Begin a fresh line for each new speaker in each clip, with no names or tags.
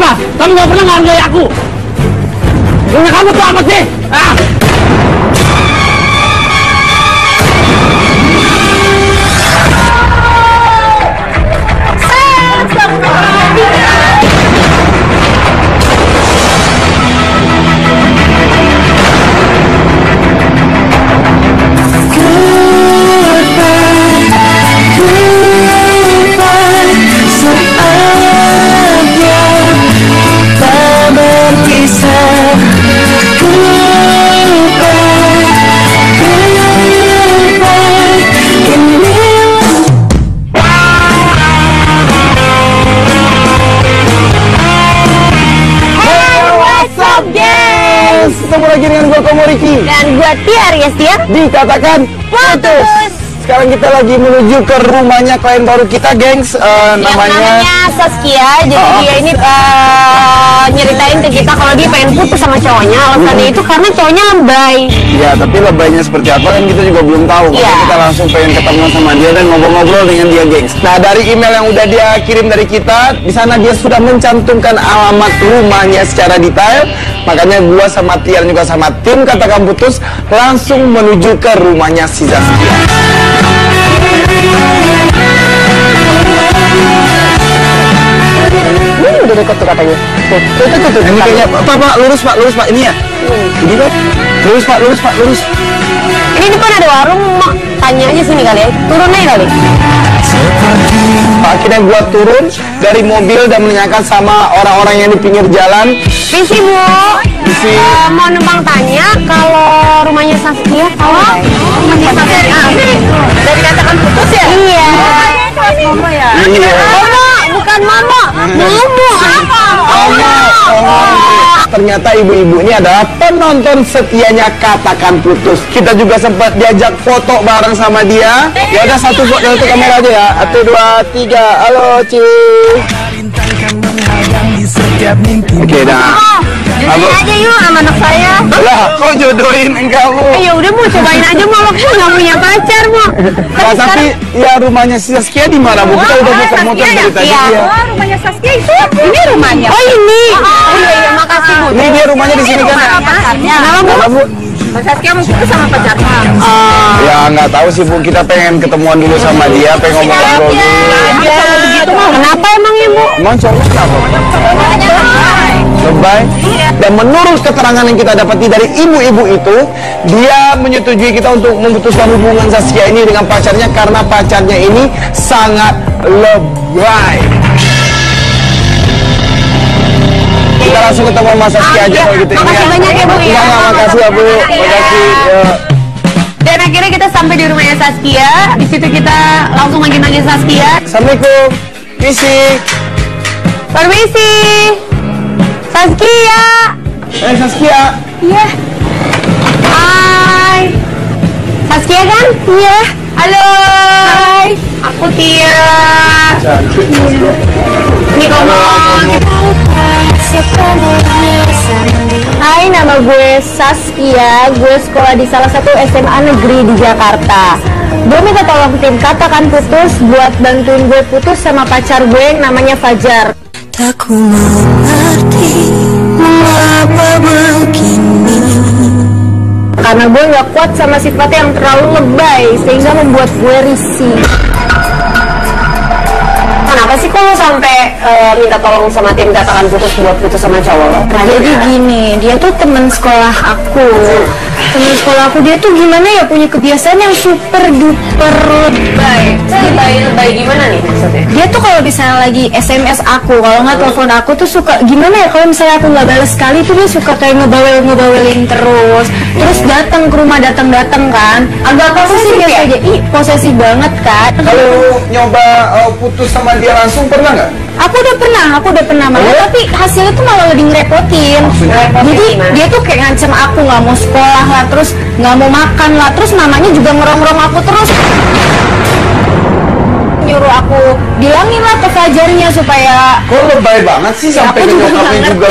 Kenapa? Kamu nggak pernah menghargai aku. Punya kamu tuh apa sih? Ah!
Ketemu lagi dengan gue Komoriki
dan gue Tia Aries ya.
Dikatakan putus. Sekarang kita lagi menuju ke rumahnya klien baru kita, gengs. Namanya
Saskia. Jadi dia ini nyeritain ke kita kalau dia pengen putus sama cowoknya. Alasannya itu karena cowoknya lebay.
Ya, tapi lebaynya seperti apa kan kita juga belum tahu. Makanya kita langsung pengen ketemu sama dia dan ngobrol-ngobrol dengan dia, gengs. Nah, dari email yang udah dia kirim dari kita, di sana dia sudah mencantumkan alamat rumahnya secara detail. Makanya gua sama Tiar juga sama tim Katakan Putus langsung menuju ke rumahnya si Saskia.
Ini udah deket tuh katanya.
Tuh. Ini kayaknya Pak, lurus Pak, ini ya. Ini Pak. Lurus Pak.
Ini depan ada warung, mak tanya aja sini kali ya. Turun aja kali.
Pak, akhirnya gua turun dari mobil dan menanyakan sama orang-orang yang di pinggir jalan.
Visi Bu, mau numpang tanya kalau rumahnya Saskia. Rumahnya Saskia. Dari Katakan Putus ya? Iya. Mama ya?
Iya.
Mama, bukan Mama. Mama apa?
Ternyata ibu-ibu ini adalah penonton setianya Katakan Putus. Kita juga sempat diajak foto bareng sama dia. Ya udah satu kamera aja ya. 1, 2, 3. Halo, Ci. Oke, dah.
Jodohin aja yuk sama anak saya.
Lah, kok jodohin kamu?
Ya udah mau cobain aja mau, aku nggak punya pacar mau.
Nah, tapi ya rumahnya si Saskia di mana, Bu? Kita udah muter-muter dari tadi ya.
Rumahnya Saskia itu. Ini rumahnya. Oh ini. Oh iya, makasih Bu.
Ini dia rumahnya di sini kan? Kenapa, Bu?
Mas Saskia mau putus sama pacarnya.
Ya nggak tahu sih, Bu. Kita pengen ketemuan dulu sama dia, pengen ngobrol dulu.
Kenapa emang Ibu?
Emang cowok kenapa? Lebay. Dan menurut keterangan yang kita dapati dari ibu-ibu itu, dia menyetujui kita untuk memutuskan hubungan Saskia ini dengan pacarnya karena pacarnya ini sangat lebay. Kita langsung ketemu sama Saskia aja kalau gitu.
Makasih banyak ya Bu ya.
Makasih ya Bu. Makasih.
Dan akhirnya kita sampai di rumahnya Saskia. Di situ kita langsung manggil Saskia.
Assalamualaikum. Misi.
Permisi. Saskia.
Saskia.
Iya. Hai. Saskia kan? Iya. Halo. Hai. Aku Tia. Ini kamu. Hai, nama gue Saskia. Gue sekolah di salah satu SMA negeri di Jakarta. Gue minta tolong tim Katakan Putus buat bantuin gue putus sama pacar gue yang namanya Fajar.
Tak ku mengerti mengapa begini.
Karena gue gak kuat sama sifatnya yang terlalu lebay sehingga membuat gue risih. Kenapa sih kok lo sampai minta tolong sama tim Katakan Putus buat putus sama cowok lo?
Nah, jadi gini, dia tuh teman sekolah aku. Teman sekolah aku dia tuh gimana ya, punya kebiasaan yang super duper lebay.
Lebay gimana nih maksudnya?
Dia tuh kalau misalnya lagi SMS aku, kalau nggak telepon aku tuh suka gimana ya, kalau misalnya aku nggak balas sekali tuh dia suka kayak ngebawelin terus datang ke rumah, datang kan. Agak posesif ya? Ih, posesif banget kan.
Kalau nyoba putus sama dia langsung pernah nggak?
Aku udah pernah malah, tapi hasilnya tuh malah lebih ngerepotin. Jadi dia tuh kayak ngancem aku nggak mau sekolah lah, terus nggak mau makan lah, terus mamanya juga ngerong-ngerong aku terus. Nyuruh aku bilangin lah ke Fajarnya supaya.
Kok lebay banget sih sampai ke nyokapnya juga.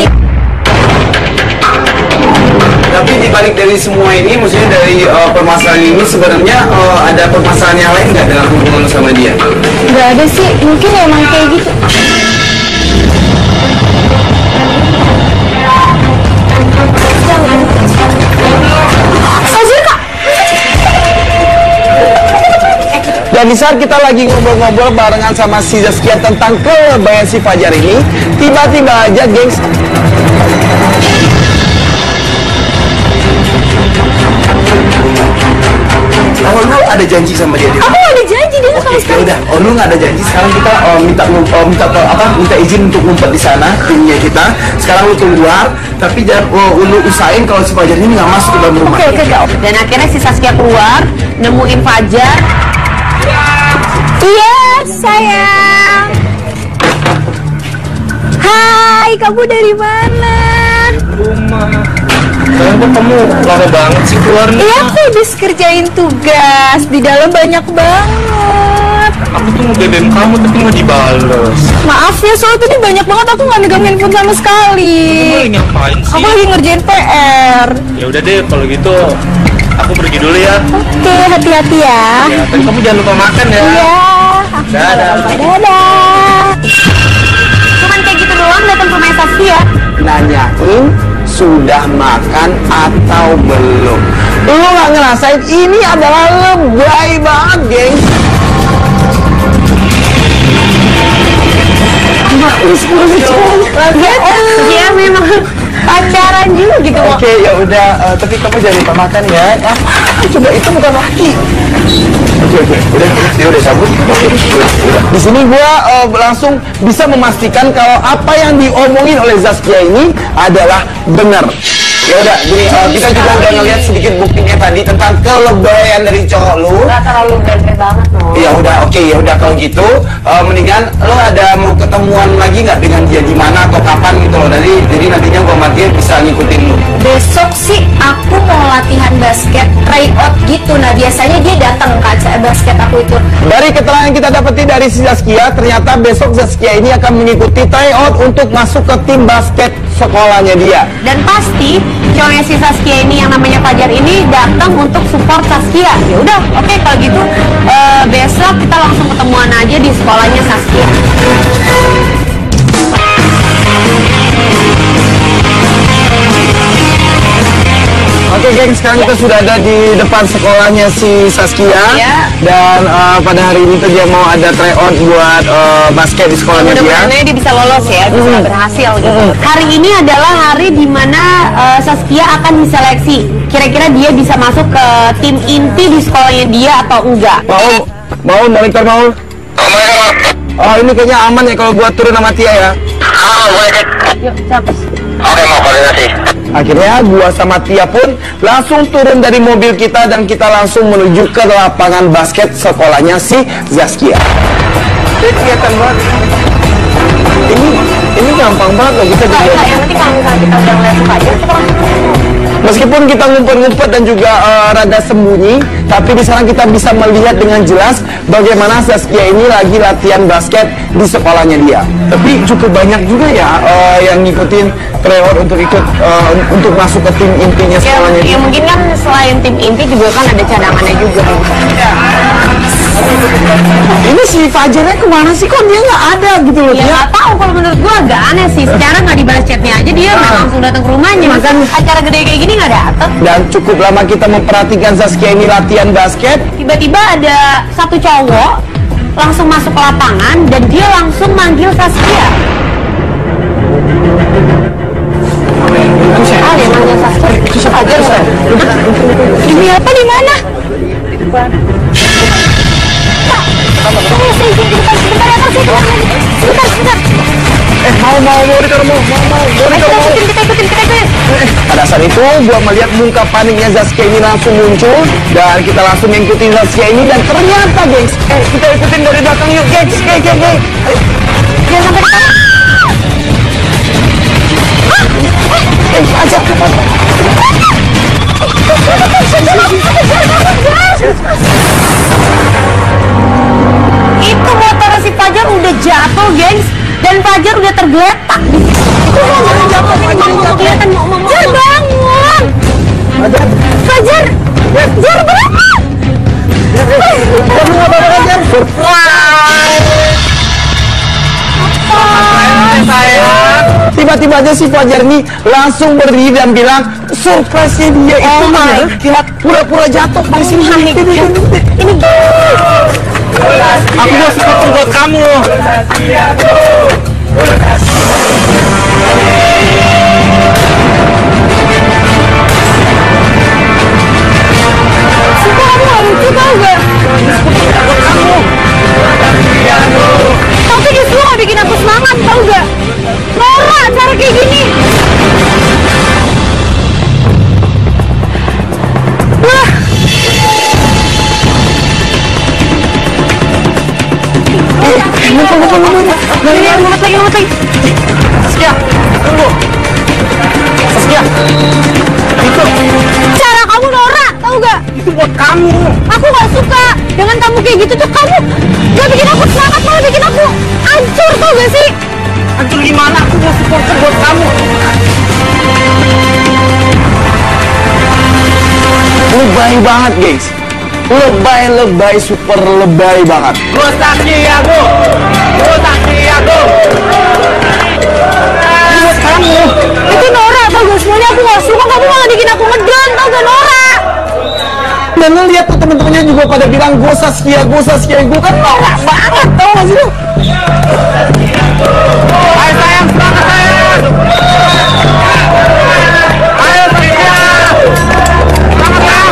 Tapi dibalik dari semua ini, maksudnya dari permasalahan ini sebenarnya ada permasalahan yang lain nggak dalam hubungan sama dia?
Nggak ada sih, mungkin emang kayak gitu.
Dan di saat kita lagi ngobrol-ngobrol barengan sama si Zaskia tentang kelebihan si Fajar ini, tiba-tiba aja gengs, oh lu ada janji sama dia?
Aku ada janji dia sama
Oke,
sekali.
udah. Oh lu nggak ada janji. Sekarang kita minta izin untuk ngumpet di sana timnya kita. Sekarang lu tunggu luar, tapi jangan lu usahain kalau si Fajar ini nggak masuk ke dalam rumah.
Oke. Dan akhirnya si Saskia keluar, nemuin Fajar. Iya, sayang. Hai, kamu dari mana?
Rumah. Sayang kok kamu lama banget sih keluarnya?
Iya, aku habis kerjain tugas. Di dalam banyak banget.
Aku tuh mau BBM kamu tapi nggak dibales.
Maaf ya, soalnya tadi banyak banget aku nggak megang handphone sama sekali.
Kamu lagi ngapain sih?
Aku lagi ngerjain PR.
Ya udah deh kalau gitu aku pergi dulu ya.
Oke, hati-hati ya.
Ya, tapi kamu jangan lupa makan ya.
Iya.
Dadah.
Dadah. Cuman kayak gitu doang datang ke rumah Saskia.
Nanyain sudah makan atau belum. Lu nggak ngerasain ini adalah lebay banget, gengs.
Iya memang pacaran juga gitu.
Oke, ya udah. Tapi kamu jangan lupa makan ya. Coba itu bukan laki. Oke, udah, dia udah cabut. Udah. Di sini gua langsung bisa memastikan kalau apa yang diomongin oleh Zaskia ini adalah benar. Ya udah, jadi kita juga udah ngeliat sedikit buktinya tadi tentang kelebihan dari cowok lu.
Gak terlalu bete banget loh.
Ya udah, oke, ya udah kalau gitu, mendingan lo ada mau ketemuan lagi nggak dengan dia di mana atau kapan gitu loh. Jadi nantinya gua sama dia bisa ngikutin lu.
Besok sih aku mau latihan basket tryout gitu. Nah biasanya dia datang ke acara basket aku itu.
Dari keterangan yang kita dapetin dari si Zaskia, ternyata besok Zaskia ini akan mengikuti tryout untuk masuk ke tim basket sekolahnya dia.
Dan pasti cowoknya si Saskia ini yang namanya Fajar ini datang untuk support Saskia. Ya udah, oke kalau gitu besok kita langsung ketemuan aja di sekolahnya Saskia.
Oke geng, sekarang kita sudah ada di depan sekolahnya si Saskia.
Iya.
Dan pada hari ini tuh dia mau ada tryout buat basket di sekolahnya dia.
Mudah-mudahan dia bisa lolos ya, bisa berhasil gitu. Hari ini adalah hari dimana Saskia akan diseleksi. Kira-kira dia bisa masuk ke tim inti di sekolahnya dia atau enggak?
Mau monitor mau? Oh ini kayaknya aman ya kalau gua turun sama Tia ya.
Yuk, capek.
Oke, mau koordinasi.
Akhirnya gua sama Tia pun langsung turun dari mobil kita dan kita langsung menuju ke lapangan basket sekolahnya si Zaskia. Ini kelihatan banget. Ini gampang banget loh kita
Enggak,
juga.
yang penting kalau misalnya kita udah ngeliat suka aja, kita langsung.
Meskipun kita ngumpet-ngumpet dan juga rada sembunyi, tapi di sana kita bisa melihat dengan jelas bagaimana Zaskia ini lagi latihan basket di sekolahnya dia. Tapi cukup banyak juga ya yang ngikutin tryout untuk ikut untuk masuk ke tim intinya sekolahnya dia.
Ya mungkin kan selain tim inti juga kan ada cadangannya juga.
Ini si Fajarnya kemana sih? Kok dia nggak ada gitu loh?
Ya
Dia
nggak tahu, kalau menurut gua agak aneh sih. Secara nggak dibalas chatnya aja dia langsung datang ke rumahnya. Makan acara gede kayak gini nggak datang.
dan cukup lama kita memperhatikan Zaskia ini latihan basket.
Tiba-tiba ada satu cowok langsung masuk ke lapangan dan dia langsung manggil Saskia. Ah, dia manggil Saskia. Fajar. Ini apa di mana? Sebentar. Kita ikutin.
Pada saat itu gua melihat muka paniknya Zaskia ini langsung muncul dan kita langsung ngikutin Zaskia ini dan ternyata gengs, kita ikutin dari belakang yuk gengs, geng.
Jangan sampai kita.
Aja.
Itu motor si Fajar udah jatuh, gengs, dan Fajar udah tergeletak. Jangan kelihatan mau Fajar bangun. Fajar bangun.
Tiba-tiba aja si Fajar ini langsung berdiri dan bilang surprise-nya dia itu
my
kira pura-pura jatuh dari sini.
Ini
Aku mau support buat kamu.
Sumpah kamu gak lucu tau gak? Tapi justru gak bikin aku semangat tau gak? Nora cara kayak gini. Wah. Muat lagi.
Saskia, tunggu. Saskia, itu
Cara kamu Nora, tau gak?
itu buat kamu.
Aku gak suka dengan kamu kayak gitu tuh. Kamu gak bikin aku semangat, malah bikin aku hancur tau gak sih?
Hancur gimana? Aku mau supporter buat kamu.
Lebay banget, guys. Lebay, super lebay banget.
Gue saksi aku. Ini buat kamu.
Itu Nora tau gak? Semuanya aku gak suka. Kamu malah bikin aku ngedon tau gak Nora?
Dan lo lihat tuh temen-temennya juga pada bilang gue Saskia. Gue kan norak banget, tau gak sih lo?
Ayo sayang, semangat sayang. Ayo Saskia. Semangat sayang.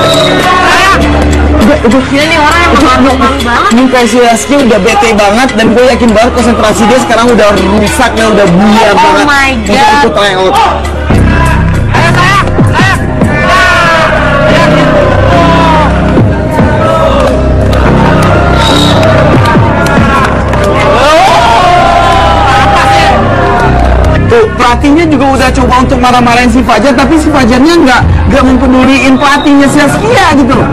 Gila nih orang yang malu banget.
Muka si Saskia udah bete banget dan gue yakin banget konsentrasi dia sekarang udah rusak dan udah buyar
Oh
banget.
my
Kita
God.
ikut tryout.
Ayo sayang.
Tuh, pelatihnya juga udah coba untuk marah-marahin si Fajar, tapi si Fajarnya nggak mempeduliin pelatihnya si Saskia gitu loh.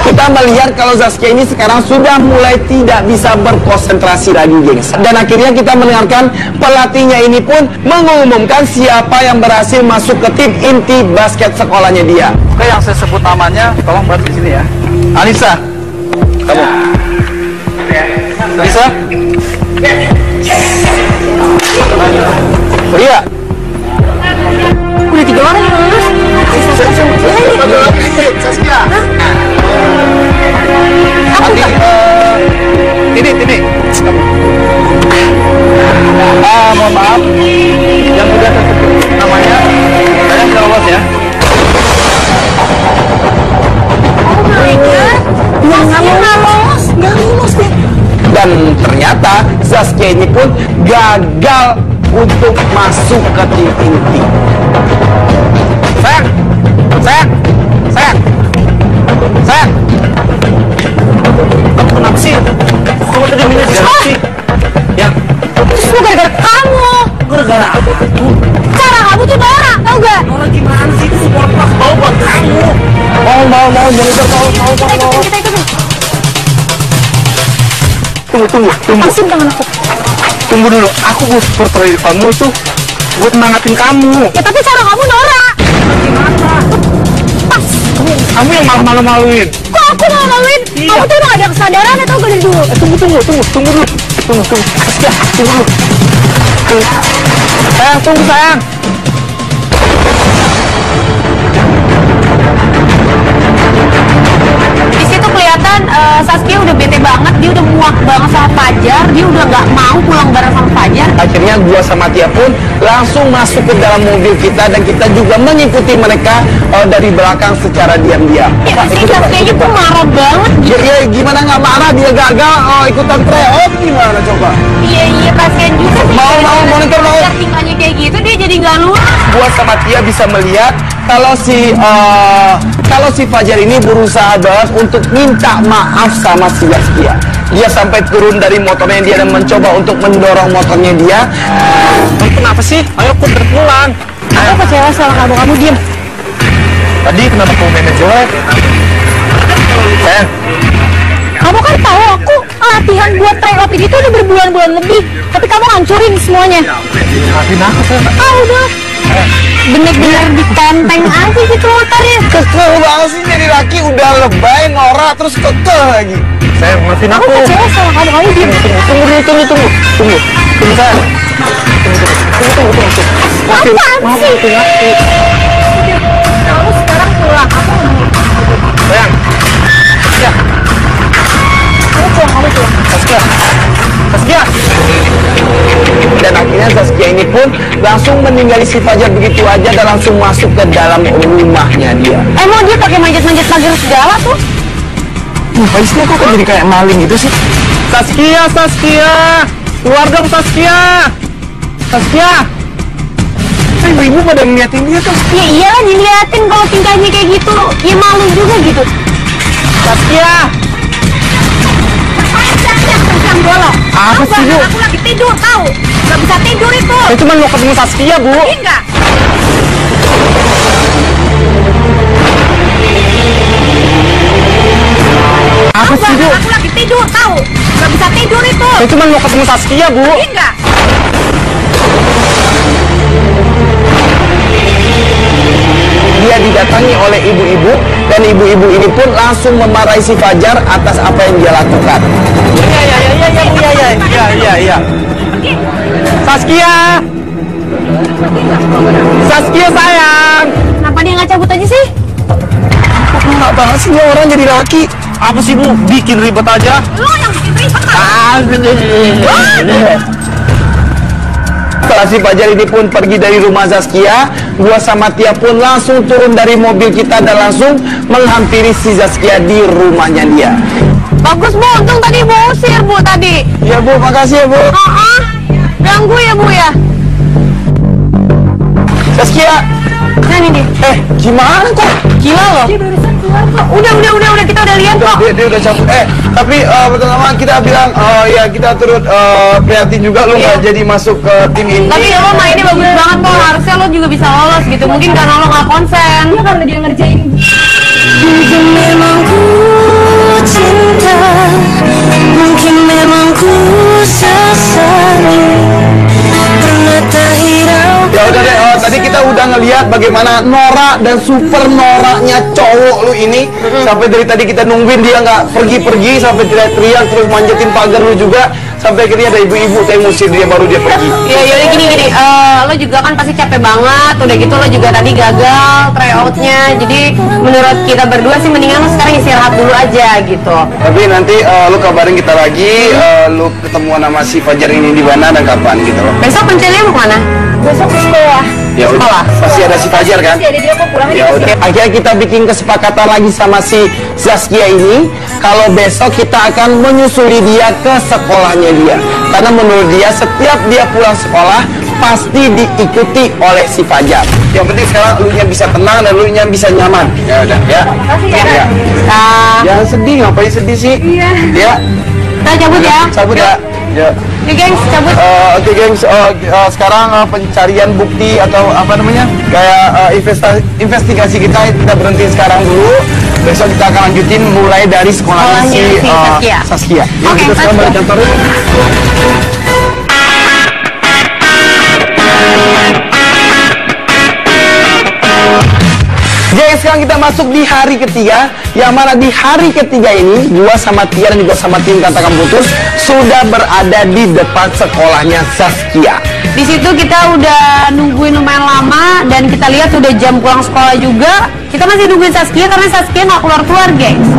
Kita melihat kalau Saskia ini sekarang sudah mulai tidak bisa berkonsentrasi lagi, gengs. Dan akhirnya kita mendengarkan pelatihnya ini pun mengumumkan siapa yang berhasil masuk ke tim inti basket sekolahnya dia.
Oke, yang saya sebut namanya, tolong buat di sini ya.
Alisa, kamu.
Bisa?
Iya.
Udah 3 orang yang lulus.
Saskia.
Nanti, ini. Mohon maaf. Yang udah saya sebut namanya, saya sudah lolos ya.
Nggak lulus deh.
Dan ternyata Saskia ini pun gagal untuk masuk ke tim inti.
Sayang. Kamu kenapa sih? Kamu tadi minta sih? Ya,
Itu semua gara-gara kamu.
gara-gara apa tuh?
Cara kamu tuh norak, tau gak?
Orang gimana sih itu support pas bau buat kamu?
Mau monitor mau.
Kita ikutin.
Tunggu.
Lepasin tangan aku.
Tunggu dulu, aku mau supporter kamu itu buat semangatin kamu.
Ya tapi cara kamu norak. Pas.
Kamu yang malu-maluin.
Kok aku mau maluin? Kamu tuh emang ada kesadaran atau gak dari dulu?
Tunggu dulu. Saskia, tunggu dulu. Sayang, tunggu sayang.
Di situ kelihatan Saskia udah bete banget, dia udah muak banget sama Fajar, dia udah nggak mau pulang bareng sama Fajar.
Akhirnya gua sama Tia pun langsung masuk ke dalam mobil kita dan kita juga mengikuti mereka dari belakang secara diam-diam.
Ya si Saskia tuh marah banget.
Ya, gimana nggak marah dia gagal ikutan tryout gimana coba?
Iya kasihan juga sih.
Mau, monitor mau.
Fajar tingkahnya kayak gitu dia jadi nggak lulus.
Gua sama Tia bisa melihat kalau si Fajar ini berusaha banget untuk minta maaf sama si Saskia. Dia sampai turun dari motornya dia dan mencoba untuk mendorong motornya dia.
Kamu kenapa sih? Ayo aku pulang.
Aku kecewa sama kamu diem.
Tadi kenapa kamu mainnya jelek?
Kamu kan tahu aku latihan buat tryout ini tuh udah berbulan-bulan lebih, tapi kamu hancurin semuanya.
Maafin aku sayang.
Udah. Bener-bener ditenteng aja gitu motornya.
Kekeh banget sih jadi laki udah lebay, norak, terus kekeh lagi.
Sayang, maafin
Aku
aku.
kecewa sama kamu diem.
Tunggu sayang.
Apaan sih?
Maafin aku.
Kamu sekarang pulang, aku
Sayang, Saskia.
Dan akhirnya Saskia ini pun langsung meninggali si Fajar begitu aja dan langsung masuk ke dalam rumahnya dia.
Emang dia pakai manjat-manjat pagar segala tuh?
Ngapain sih kok jadi kayak maling gitu sih?
Saskia. Keluar dong Saskia.
Ibu-ibu pada ngeliatin dia tuh.
Ya iyalah diliatin kalau tingkahnya kayak gitu. Ya malu juga gitu.
Saskia.
Apa sih Bu?
Aku lagi tidur tahu. Gak bisa tidur itu.
Saya cuma mau ketemu Saskia, Bu.
Enggak.
Apa sih, Bu?
Aku lagi tidur tahu. Gak bisa tidur itu.
Saya cuma mau ketemu Saskia, Bu.
Enggak.
Dia didatangi oleh ibu-ibu dan ibu-ibu ini pun langsung memarahi si Fajar atas apa yang dia lakukan.
Iya. Saskia sayang.
Kenapa dia nggak cabut aja sih?
Enggak banget sih ini orang jadi laki.
Apa sih, Bu? Bikin ribet aja.
Lo yang bikin ribet
Setelah si Fajar ini pun pergi dari rumah Zaskia, gua sama Tia pun langsung turun dari mobil kita dan langsung menghampiri si Zaskia di rumahnya dia.
Bagus Bu, untung tadi Bu usir Bu tadi.
Ya Bu, makasih ya Bu.
Ganggu ya Bu ya.
Zaskia,
Nah ini nih.
gimana kok?
Gila loh. Dia barusan keluar kok. Udah kita udah lihat kok.
Dia udah cabut. Tapi pertama kita bilang, ya kita turut prihatin juga lo nggak jadi masuk ke tim ini.
Tapi lo mainnya bagus banget kok. Harusnya lo juga bisa lolos gitu. Mungkin karena lo nggak konsen. Iya karena dia ngerjain.
Memang ku cinta, mungkin memang ku sesali, pernah tak hirau.
Ya udah deh, tadi kita udah ngelihat bagaimana norak dan super noraknya cowok lu ini. Sampai dari tadi kita nungguin dia nggak pergi-pergi, sampai teriak-teriak terus manjatin pagar lu juga. Sampai akhirnya ada ibu-ibu yang ngusir dia, baru dia pergi.
Ya yaudah gini. Lo juga kan pasti capek banget. Udah gitu lo juga tadi gagal tryoutnya. Jadi menurut kita berdua sih mendingan lo sekarang istirahat dulu aja gitu.
Tapi nanti lu kabarin kita lagi, lu ketemuan sama si Fajar ini di mana dan kapan gitu loh.
Besok rencananya mau kemana? Besok ke sekolah.
Ya udah, pasti ada si Fajar kan?
Ada dia kok pulang
Ya udah. Akhirnya kita bikin kesepakatan lagi sama si Zaskia ini, kalau besok kita akan menyusuli dia ke sekolahnya dia. Karena menurut dia setiap dia pulang sekolah pasti diikuti oleh si Fajar. Yang penting sekarang lu nya bisa tenang dan lu nya bisa nyaman. Ya udah ya. Ya. Jangan sedih, ngapain sedih sih? Iya. Ya.
Kita cabut ya.
Cabut ya. Ya.
Yuk gengs, cabut.
Oke gengs, sekarang pencarian bukti atau apa namanya kayak investigasi kita berhenti sekarang dulu. Besok kita akan lanjutin mulai dari sekolahnya si Saskia. Yuk,
Oke,
kita sekarang balik kantor yuk. Guys, sekarang kita masuk di hari ketiga, yang mana di hari ketiga ini gua sama Tia dan juga sama tim Katakan Putus sudah berada di depan sekolahnya Saskia.
Di situ kita udah nungguin lumayan lama dan kita lihat udah jam pulang sekolah juga. Kita masih nungguin Saskia karena Saskia nggak keluar, gengs.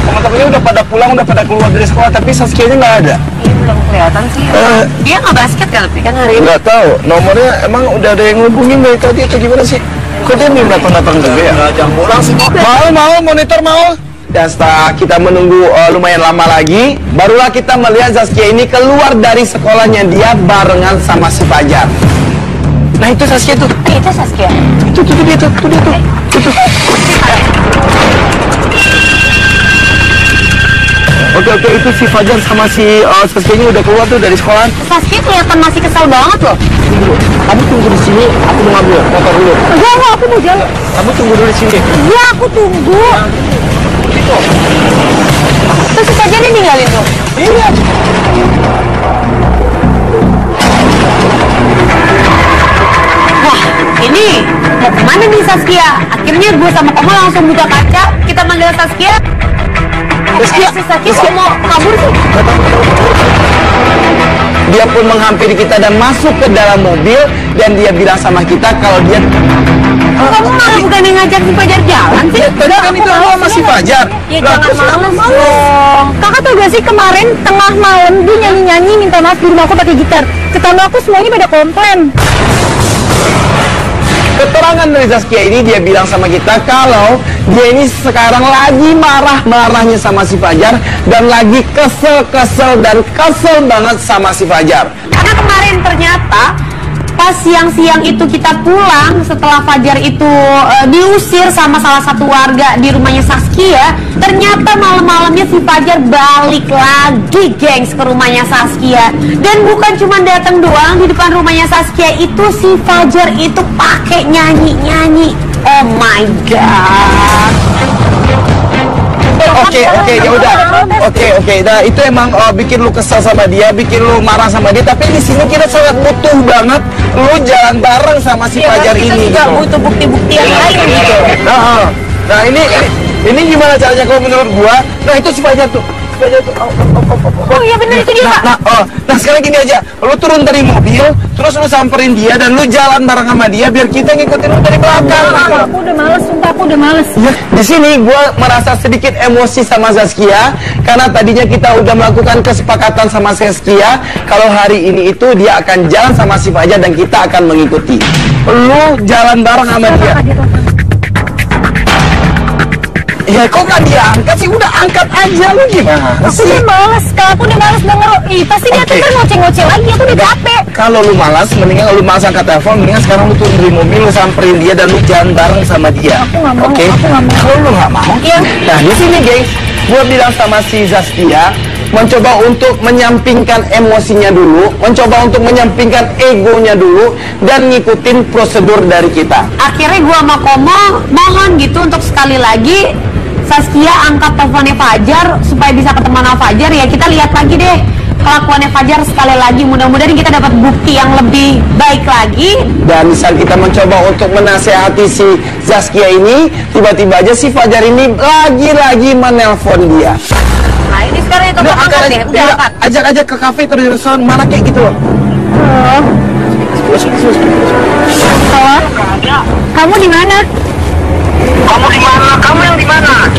Teman-temannya udah pada pulang, udah pada keluar dari sekolah, tapi Saskia-nya nggak ada.
Iya belum kelihatan sih. Dia nggak basket kan hari ini?
Nggak tahu, nomornya emang udah ada yang ngubungin dari tadi atau gimana sih? Kok dia belum datang juga ya? Jam pulang sih. Mau, monitor mau. Dan setelah kita menunggu lumayan lama lagi, barulah kita melihat Saskia ini keluar dari sekolahnya dia barengan sama si Fajar. Nah itu Saskia tuh.
Itu Saskia.
Itu dia tuh. Oke, itu si Fajar sama si Saskia ini udah keluar tuh dari sekolah.
Saskia kelihatan masih kesal banget loh.
Kamu tunggu di sini, aku mau ngambil motor dulu.
Enggak, aku mau jalan.
Kamu tunggu dulu di sini.
Iya, aku tunggu. Terus saja dia ninggalin tuh.
Iya.
Wah, ini mau kemana nih Saskia? Akhirnya gue sama kamu langsung buka kaca. Kita manggil Saskia. Saskia mau kabur sih.
Dia pun menghampiri kita dan masuk ke dalam mobil dan dia bilang sama kita kalau dia
Kamu malah bukan yang ngajak si Fajar jalan sih?
tadi kan itu sama si Fajar.
Ya jangan males dong. Kakak tau gak sih kemarin tengah malam dia nyanyi-nyanyi minta maaf di rumah aku pakai gitar. Tetangga aku semuanya pada komplain.
Keterangan dari Zaskia ini dia bilang sama kita kalau dia ini sekarang lagi marah-marahnya sama si Fajar dan lagi kesel banget sama si Fajar.
Karena kemarin ternyata pas siang-siang itu kita pulang setelah Fajar itu diusir sama salah satu warga di rumahnya Saskia, ternyata malam-malamnya si Fajar balik lagi gengs ke rumahnya Saskia. Dan bukan cuma datang doang di depan rumahnya Saskia itu, si Fajar itu pakai nyanyi-nyanyi. Oh my god.
Oke, ya udah. Oke. Nah, itu emang bikin lu kesel sama dia, bikin lu marah sama dia. Tapi di sini kita sangat butuh banget lu jalan bareng sama si Fajar ini.
Kita juga butuh bukti-bukti yang lain gitu.
Nah, ini gimana caranya kalau menurut gua? Nah, itu si Fajar tuh.
Oh iya benar itu dia, Pak.
Nah sekarang gini aja, lu turun dari mobil, terus lu samperin dia dan lu jalan bareng sama dia biar kita ngikutin lu dari belakang.
Aku udah males, sumpah aku udah males.
Ya, di sini gue merasa sedikit emosi sama Zaskia karena tadinya kita udah melakukan kesepakatan sama Zaskia kalau hari ini itu dia akan jalan sama si Fajar dan kita akan mengikuti. Lu jalan bareng sama dia. Ya kok gak diangkat sih? Udah angkat aja lu gimana
Aku udah males, Kak. Aku udah males denger. Pasti dia tuh kan ngoceh-ngoceh lagi. Aku udah capek.
Kalau lu malas, mendingan lu malas angkat telepon, mendingan sekarang lu turun dari mobil, lu samperin dia dan lu jalan bareng sama dia.
Aku gak mau,
Oke?
aku gak mau.
Kalau lu gak mau?
Iya.
Nah di sini gengs, gue bilang sama si Zaskia, mencoba untuk menyampingkan emosinya dulu, mencoba untuk menyampingkan egonya dulu, dan ngikutin prosedur dari kita.
Akhirnya gua sama Komo mohon gitu untuk sekali lagi Saskia angkat teleponnya Fajar supaya bisa ketemu sama Fajar. Ya kita lihat lagi deh kelakuannya Fajar sekali lagi. Mudah-mudahan kita dapat bukti yang lebih baik lagi.
Dan saat kita mencoba untuk menasehati si Zaskia ini, tiba-tiba aja si Fajar ini lagi-lagi menelpon dia.
Nah ini sekarang itu angkat deh. Udah angkat.
Ajak aja ke kafe terus mana kayak gitu loh.
Halo. Kamu di mana?
Kamu di mana? Kamu yang di mana?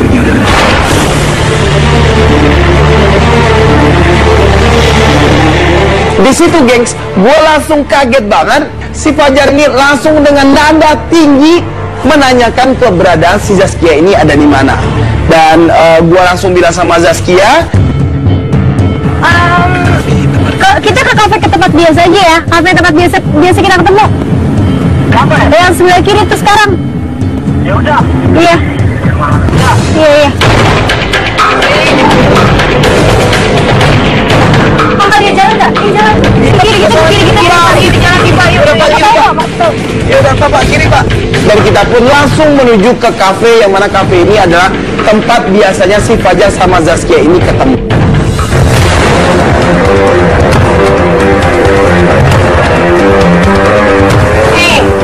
Di situ gengs, gue langsung kaget banget. Si Fajar ini langsung dengan nada tinggi menanyakan keberadaan si Zaskia ini ada di mana. Dan gue langsung bilang sama Zaskia,
Kita ke kafe ke tempat biasa aja ya. Kafe tempat biasa kita ketemu.
Kafe?
Yang sebelah kiri tuh sekarang.
Ya udah.
Iya. Iya. Dia jalan nggak? Ini jalan. Kiri kita jalan di Pak.
ya udah Pak, kiri Pak. Dan kita pun langsung menuju ke kafe yang mana kafe ini adalah tempat biasanya si Fajar sama Zaskia ini ketemu.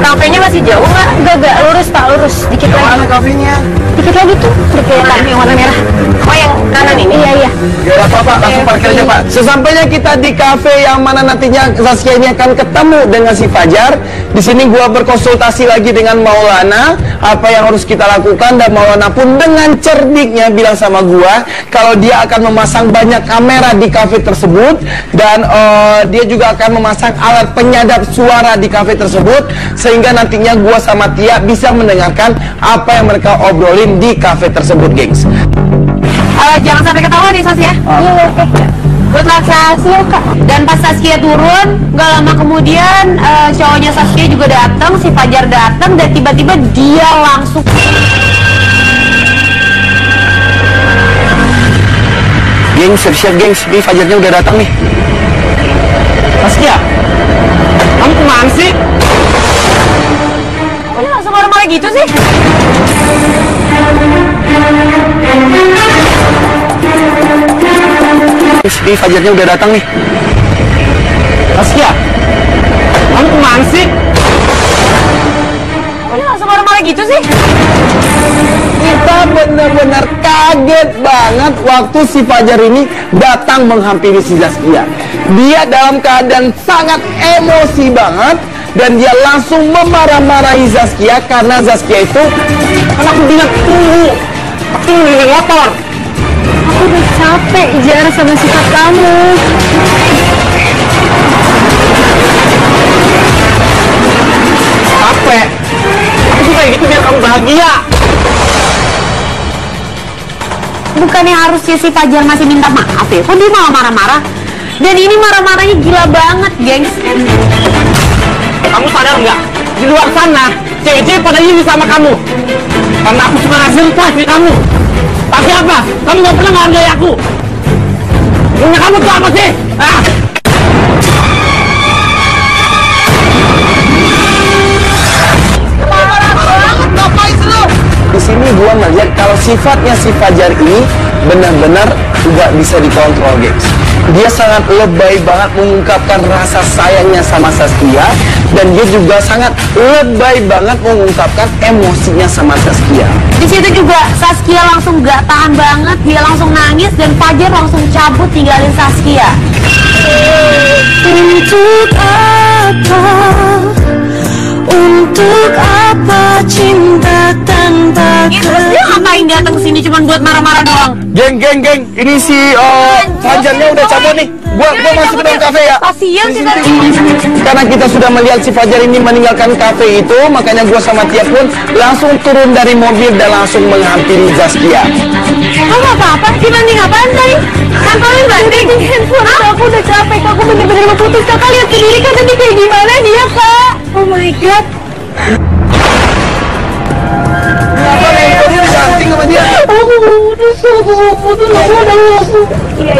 Kafenya masih jauh nggak? Enggak, lurus Pak, lurus. Dikit lagi.
Mana kafenya?
Dikit lagi tuh. Dikit lagi yang warna merah. Oh yang kanan ini? Iya.
Ya udah Pak, langsung parkir aja Pak. Sesampainya kita di kafe yang mana nantinya Zaskia ini akan ketemu dengan si Fajar. Di sini gua berkonsultasi lagi dengan Maulana apa yang harus kita lakukan, dan Maulana pun dengan cerdiknya bilang sama gua kalau dia akan memasang banyak kamera di kafe tersebut, dan dia juga akan memasang alat penyadap suara di kafe tersebut sehingga nantinya gua sama Tia bisa mendengarkan apa yang mereka obrolin di kafe tersebut, gengs.
Jangan sampai ketahuan nih Saskia. Iya, oke. Good luck Saskia, Kak. Dan pas Saskia turun, gak lama kemudian cowoknya Saskia juga datang, si Fajar datang, dan tiba-tiba dia langsung
Gengs, siap-siap gengs, ini Fajarnya udah datang nih. Saskia, kamu kemana sih?
kok dia langsung marah-marah gitu sih?
Ini Fajarnya udah datang nih. Saskia, kamu kemana sih?
Kok dia langsung marah-marah gitu sih?
Kita benar-benar kaget banget waktu si Fajar ini datang menghampiri si Zaskia. Dia dalam keadaan sangat emosi banget dan dia langsung memarah-marahi Zaskia karena Zaskia itu kan aku bilang tunggu di motor.
Aku udah capek Jar sama sifat kamu.
Capek. Aku tuh kayak gitu biar kamu bahagia.
Bukannya harusnya si Fajar masih minta maaf ya? Kok dia malah marah-marah? Dan ini marah-marahnya gila banget, gengs.
Kamu sadar nggak? Di luar sana, cewek-cewek pada ini sama kamu. Karena aku suka ngasih pasti kamu. Tapi apa? Kamu nggak pernah menghargai aku. Punya kamu tuh apa sih? Ah! Di sini gua melihat kalau sifatnya si Fajar ini benar-benar tidak bisa dikontrol, guys. Dia sangat lebay banget mengungkapkan rasa sayangnya sama Zaskia, dan dia juga sangat lebay banget mengungkapkan emosinya sama Zaskia.
Di situ juga Zaskia langsung gak tahan banget, dia langsung nangis dan Fajar langsung cabut tinggalin Zaskia.
Untuk apa? Untuk apa cinta tanpa
Terus dia ngapain datang sini cuma buat marah-marah doang?
Geng, ini si Fajarnya udah cabut nih. Gua masuk ke dalam kafe ya.
Kasian sih tadi.
Karena kita sudah melihat si Fajar ini meninggalkan kafe itu, makanya gua sama Tia pun langsung turun dari mobil dan langsung menghampiri Zaskia.
Kamu apa-apa? Dibanding apaan tadi? Kan kalian banding handphone aku udah capek, aku bener-bener mau putus. Kakak lihat sendiri kan tadi kayak gimana dia, Kak. Oh my god. Aku mau putus, aku udah mau. Iya,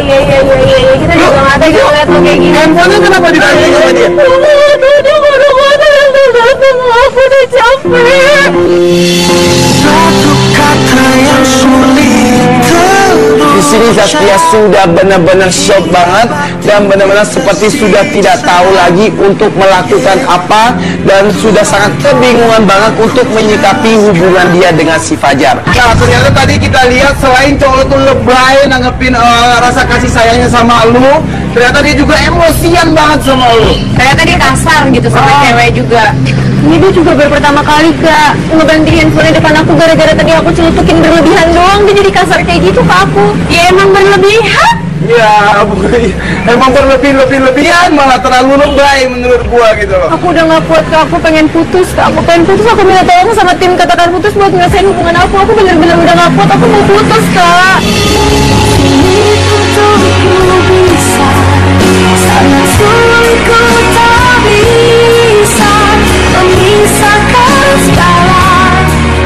kita juga nggak tahu kita lihat lo kayak gini.
Handphonenya kenapa dibanting sama dia?
Aku udah capek.
satu kata yang sulit.
Di sini Zaskia sudah benar-benar shock banget dan benar-benar seperti sudah tidak tahu lagi untuk melakukan apa dan sudah sangat kebingungan banget untuk menyikapi hubungan dia dengan si Fajar. Nah, ternyata tadi kita lihat selain cowok itu lebay nanggepin rasa kasih sayangnya sama lu, ternyata dia juga emosian banget sama lu.
Ternyata dia kasar gitu sama cewek juga. Ini dia juga baru pertama kali Kak ngebanting handphone depan aku gara-gara tadi aku celutukin berlebihan doang. Dia jadi kasar kayak gitu ke aku. Ya emang berlebihan.
Ya, emang berlebihan malah terlalu lebay menurut gua gitu loh.
Aku udah gak kuat Kak, aku pengen putus Kak. Aku pengen putus, aku minta tolong sama tim Katakan Putus buat ngerasain hubungan aku. Aku bener-bener udah gak kuat, aku mau putus Kak.
Untukku bisa sangat sulit, ku tak bisa memisahkan segala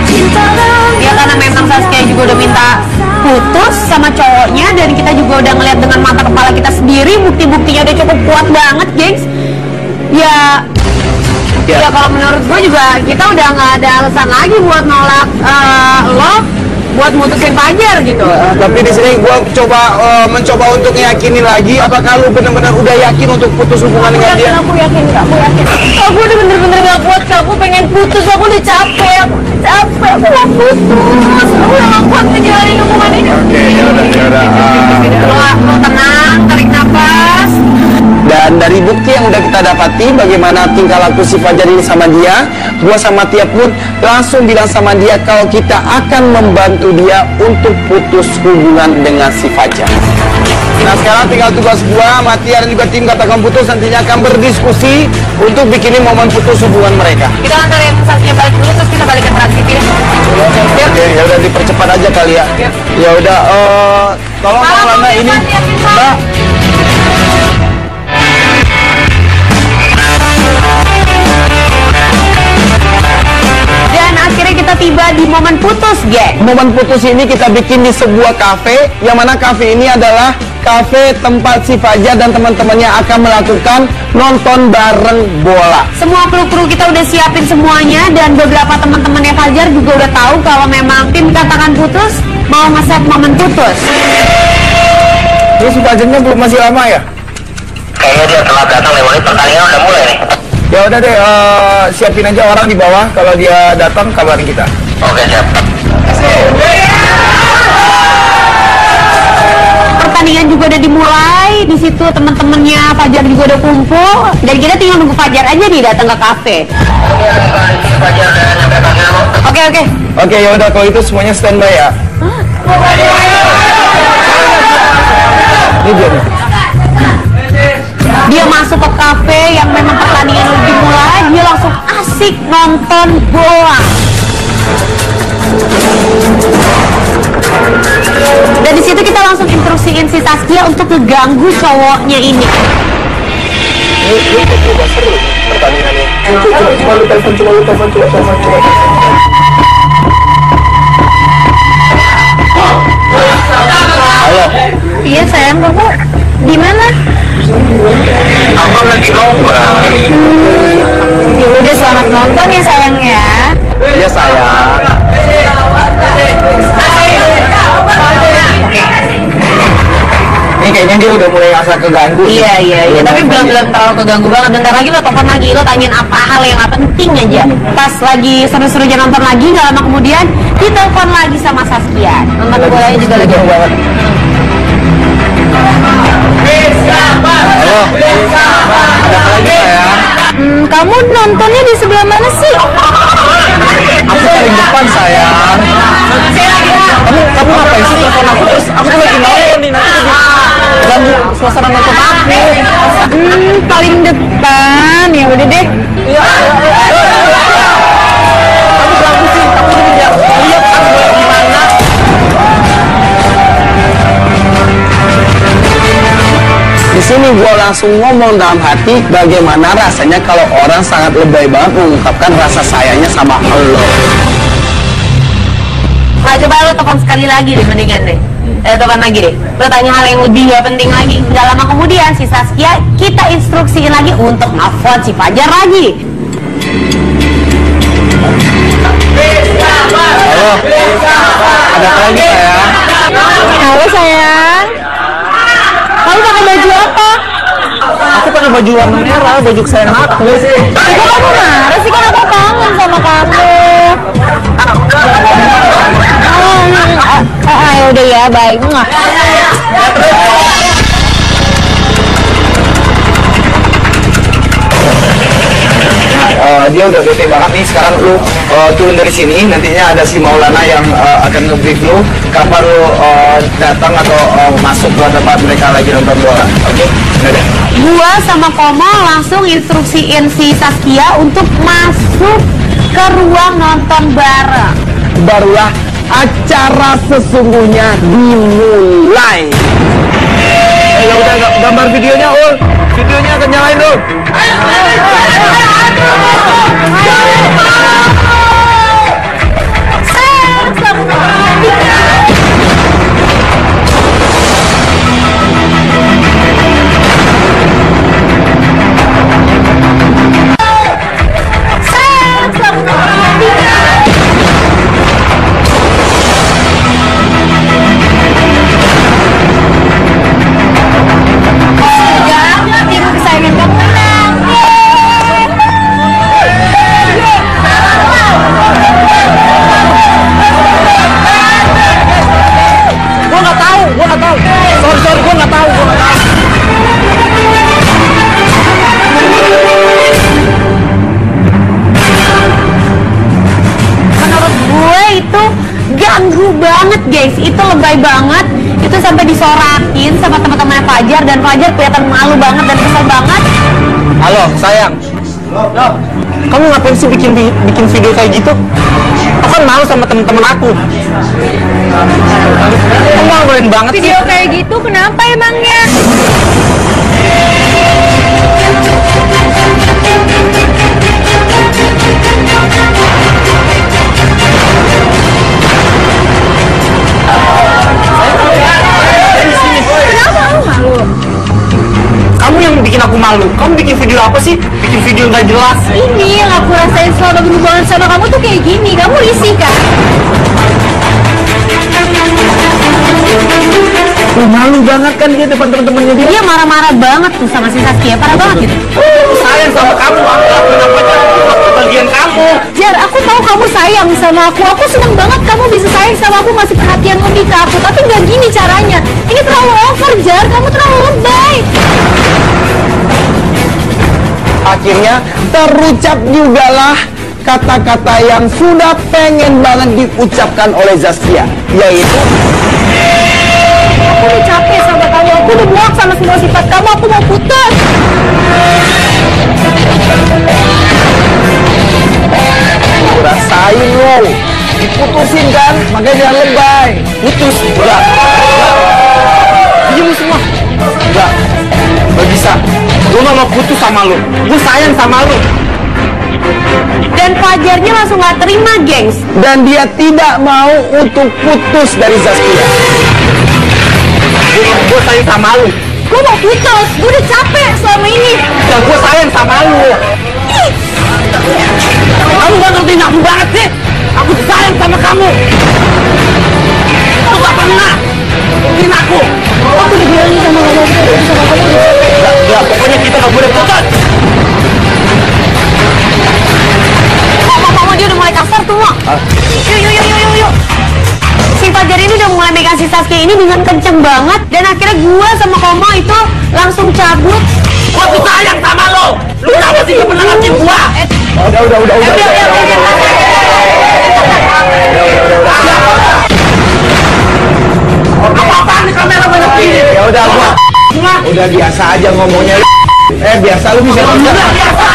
cinta dan
Ya karena memang Zaskia juga udah minta putus sama cowoknya, dan kita juga udah ngeliat dengan mata kepala kita sendiri, bukti-buktinya udah cukup kuat banget, gengs. Ya kalau menurut gue juga kita udah nggak ada alasan lagi buat nolak lo buat mutusin Fajar gitu.
Tapi di sini gua mencoba untuk yakinin lagi apakah lu benar-benar udah yakin untuk putus hubungan dengan dia.
Aku yakin Kak, aku yakin. Aku udah bener-bener gak kuat Kak, aku pengen putus, aku udah capek, aku mau putus. Aku udah gak kuat ngejalanin hubungan ini.
Oke, ya udah.
Lo tenang, tarik nafas.
Dan dari bukti yang udah kita dapati bagaimana tingkah laku si Fajar ini sama dia, gua sama Tia pun langsung bilang sama dia kalau kita akan membantu dia untuk putus hubungan dengan si Fajar. Nah sekarang tinggal tugas gua sama Tia dan juga tim Katakan Putus nantinya akan berdiskusi untuk bikinin momen putus hubungan mereka.
Kita antarin Saskia balik dulu, terus kita balik ke Trans TV.
Oke, ya udah dipercepat aja kali ya. Ya udah, tolong Lana ini, Mbak.
Dan akhirnya kita tiba di momen putus, geng.
Momen putus ini kita bikin di sebuah kafe, yang mana kafe ini adalah kafe tempat si Fajar dan teman-temannya akan melakukan nonton bareng bola.
Semua kru-kru kita udah siapin semuanya, dan beberapa teman-temannya Fajar juga udah tahu kalau memang tim Katakan Putus mau nge-set momen putus.
Terus si Fajarnya belum masih lama ya?
Kayaknya dia telah datang nih, Wali. Pertandingan udah mulai nih.
Ya udah deh, siapin aja orang di bawah, kalau dia datang kabarin kita.
Oke, siap.
Pertandingan juga udah dimulai, Di situ teman-temannya Fajar juga udah kumpul. Dan kita tinggal nunggu Fajar aja nih datang ke kafe. Oke.
Oke, yaudah kalau itu semuanya standby ya. Ini dia nih.
Dia masuk ke kafe yang memang pertandingan udah dimulai. Dia langsung asik nonton bola. Dan di situ kita langsung instruksiin si Saskia untuk ngeganggu cowoknya ini.
Ini juga seru pertandingannya. Coba lu telepon. Halo.
Iya sayang, kamu di mana?
Abang lagi nongkrong.
Ya udah, selamat nonton ya sayang ya.
Iya sayang. Ini kayaknya dia udah mulai rasa keganggu.
Iya. Tapi belum terlalu keganggu banget. Bentar lagi lo telepon lagi, lo tanyain apa hal yang gak penting aja. Pas lagi seru-serunya nonton lagi, gak lama kemudian ditelepon lagi sama Saskia. Nonton bolanya juga lagi banget.
Halo. Ada apa lagi sayang?
Kamu nontonnya di sebelah mana sih?
Aku paling depan sayang. Kamu ngapain sih telepon aku terus? Aku tuh lagi nonton nih, nanti jadi ganggu suasana nonton aku.
Paling depan. Ya udah deh.
Kamu ganggu sih, kamu jadi lihat aku gimana. Di sini gue langsung ngomong dalam hati bagaimana rasanya kalau orang sangat lebay banget mengungkapkan rasa sayangnya sama Allah.
Nah, coba lo telepon sekali lagi deh, mendingan deh. Telepon lagi deh. Lo tanya hal yang lebih gak penting lagi. Gak lama kemudian si Saskia kita instruksiin lagi untuk nelfon si Fajar lagi.
Halo. Ada apa lagi sayang?
Halo sayang. Kamu pakai baju apa?
Aku pakai baju warna merah, baju kesayangan aku.
Kok kamu marah sih? Kan aku kangen sama kamu. Ya udah ya, baik.
Dia udah bete banget nih. Sekarang lu turun dari sini. Nantinya ada si Maulana yang akan nge-brief lu kapan lu datang atau masuk ke tempat mereka lagi nonton bola. Oke? Dadah.
Gua sama Komo langsung instruksiin si Saskia untuk masuk ke ruang nonton bareng.
Barulah acara sesungguhnya dimulai. Ya udah, gambar videonya Ul. Videonya akan nyalain Ul.
Tim kesayangan kamu menang.
Gua nggak tahu. Sorry, gua nggak tahu.
Menurut gue itu ganggu banget guys, itu lebay banget. Itu sampai disorakin sama teman-temannya Fajar, dan Fajar kelihatan malu banget dan kesel banget.
Halo, sayang. Kamu ngapain sih bikin video kayak gitu? Aku kan malu sama temen-temen aku. Kamu maluin banget sih.
Video kayak gitu kenapa emangnya? Kenapa kamu malu?
Kamu yang bikin aku malu. Kamu bikin video apa sih? Bikin video nggak jelas.
Ini yang aku rasain selama berhubungan sama kamu tuh kayak gini. Kamu risih kan?
Malu banget kan dia depan teman-temannya dia.
Dia marah-marah banget tuh sama si Saskia, parah banget gitu.
Sayang sama kamu, aku lakuin apa aja.
bagian kamu.
Jar, aku tahu kamu sayang sama aku. Aku seneng banget kamu bisa sayang sama aku, masih perhatian lebih ke aku. Tapi nggak gini caranya. Ini terlalu over, Jar. Kamu terlalu lebay.
Akhirnya terucap jugalah kata-kata yang sudah pengen banget diucapkan oleh Zaskia, yaitu
Aku udah capek sama kamu. Aku udah muak sama semua sifat kamu. Aku mau putus.
rasain lo diputusin kan, makanya jangan lebay.
Putus. Enggak. Diam semua. Enggak. Gak bisa. Gue gak mau putus sama lu. Gue sayang sama lu.
Dan Fajarnya langsung gak terima, gengs.
Dan dia tidak mau untuk putus dari Zaskia.
Gue sayang sama lu.
Gue mau putus. Gue udah capek selama ini.
Dan gue sayang sama lu. Kamu gak ngertiin aku banget sih. Aku sayang sama kamu. Lu gak pernah ngertiin aku.
Aku udah bilangin sama kamu.
Enggak, pokoknya kita gak boleh putus.
Mama dia udah mulai kasar tuh, Mak. Yuk. Si Fajar ini udah mulai megang si Saskia ini dengan kenceng banget. Dan akhirnya gua sama Komo itu langsung cabut.
Aku sayang sama lo. Lu kenapa sih gak pernah ngertiin gua?
Udah.
Apa-apaan nih kamera banyak gini?
Ya udah gua. Udah biasa aja ngomongnya. Biasa lu bisa.
Udah biasa.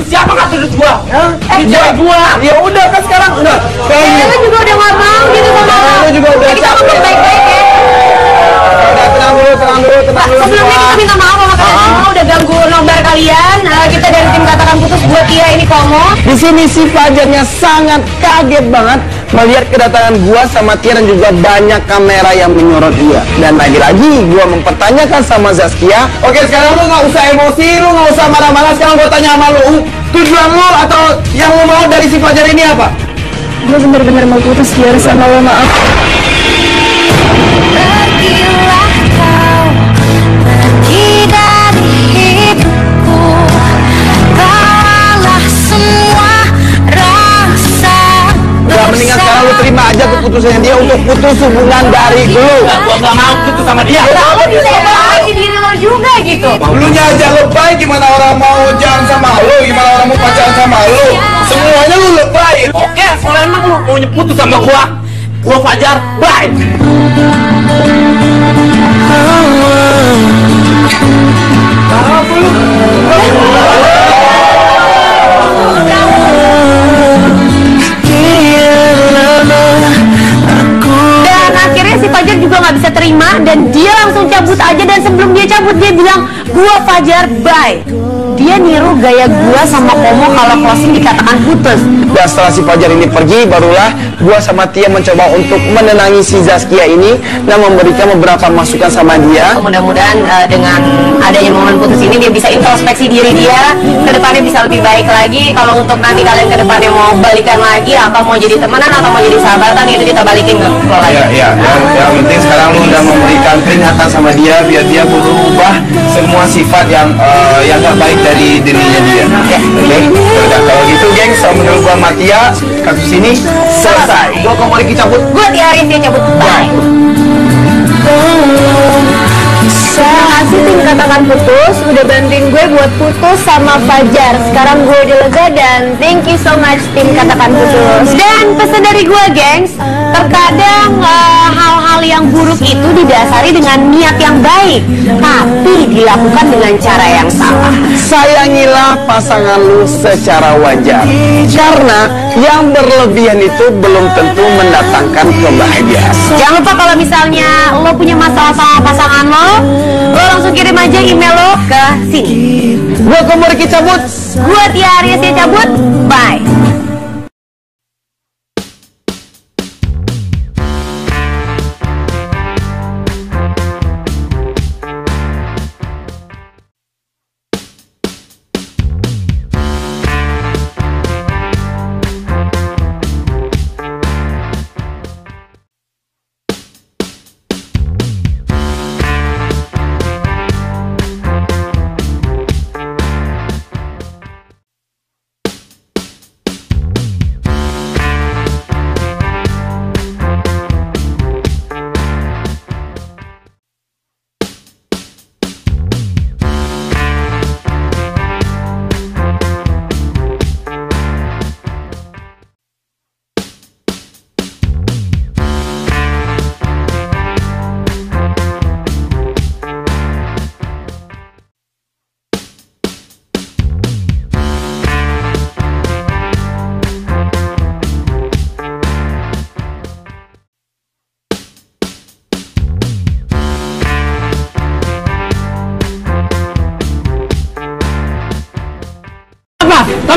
Siapa nggak sudut gua? Gua.
Ya udah kan sekarang udah.
Lu juga udah gak mau gitu sama lo.
Lu juga udah
Jadi kamu
capek.
tuh baik-baik ya.
Udah tenang dulu.
Sebelumnya kita minta maaf sama kalian semua udah ganggu nobar kalian. Kita dari tim Katakan Putus, gue Tia, ini Komo.
Di sini si Fajarnya sangat kaget banget melihat kedatangan gua sama Tia dan juga banyak kamera yang menyorot dia. Dan lagi-lagi gua mempertanyakan sama Zaskia. Oke, sekarang lu nggak usah emosi, lu nggak usah marah-marah. Sekarang gua tanya sama lu, tujuan lu atau yang lu mau dari si Fajar ini apa?
Gue bener-bener mau putus biar sama lo, maaf.
Pergilah kau, pergi dari hidupku. Bawalah semua rasa
Udah mendingan sekarang lu terima aja keputusannya dia untuk putus hubungan dari lu.
Gua nggak mau putus sama dia.
Kamu bisa lagi diri lo juga gitu.
Lu nya aja lebay, gimana orang mau jalan sama lu, gimana orang mau pacaran sama lu. Semuanya lu lebay.
Oke, kalau emang lu mau putus sama gua Fajar, bye.
Dan akhirnya si Fajar juga nggak bisa terima dan dia langsung cabut aja. Dan sebelum dia cabut dia bilang, gua Fajar, bye. Dia niru gaya gua sama Komo kalau closing dikatakan putus.
Dan setelah si Fajar ini pergi, barulah gua sama Tia mencoba untuk menenangi si Zaskia ini dan memberikan beberapa masukan sama dia.
Mudah-mudahan dengan adanya momen putus ini dia bisa introspeksi diri dia, kedepannya bisa lebih baik lagi. Kalau untuk nanti kalian kedepannya mau balikan lagi atau mau jadi temenan atau mau jadi sahabatan, itu kita balikin ke lo lagi.
Yang penting sekarang lu udah memberikan peringatan sama dia biar dia berubah semua sifat yang gak baik dari dirinya dia. Oke, udah kalau gitu geng, menurut gua sama Tia, kasus ini selesai. Gua mau cabut.
Gue tiarin dia cabut. Bye. Terima kasih tim Katakan Putus udah bantuin gue buat putus sama Fajar. Sekarang gue udah lega dan thank you so much tim Katakan Putus. Dan pesan dari gue, gengs, terkadang hal-hal yang buruk itu didasari dengan niat yang baik, tapi dilakukan dengan cara yang salah.
Sayangilah pasangan lu secara wajar, karena yang berlebihan itu belum tentu mendatangkan kebahagiaan.
Jangan lupa kalau misalnya lo punya masalah sama pasangan lo langsung kirim aja email lo ke sini.
Gua Komo Riki cabut.
Gue Tia Aryasya cabut. Bye.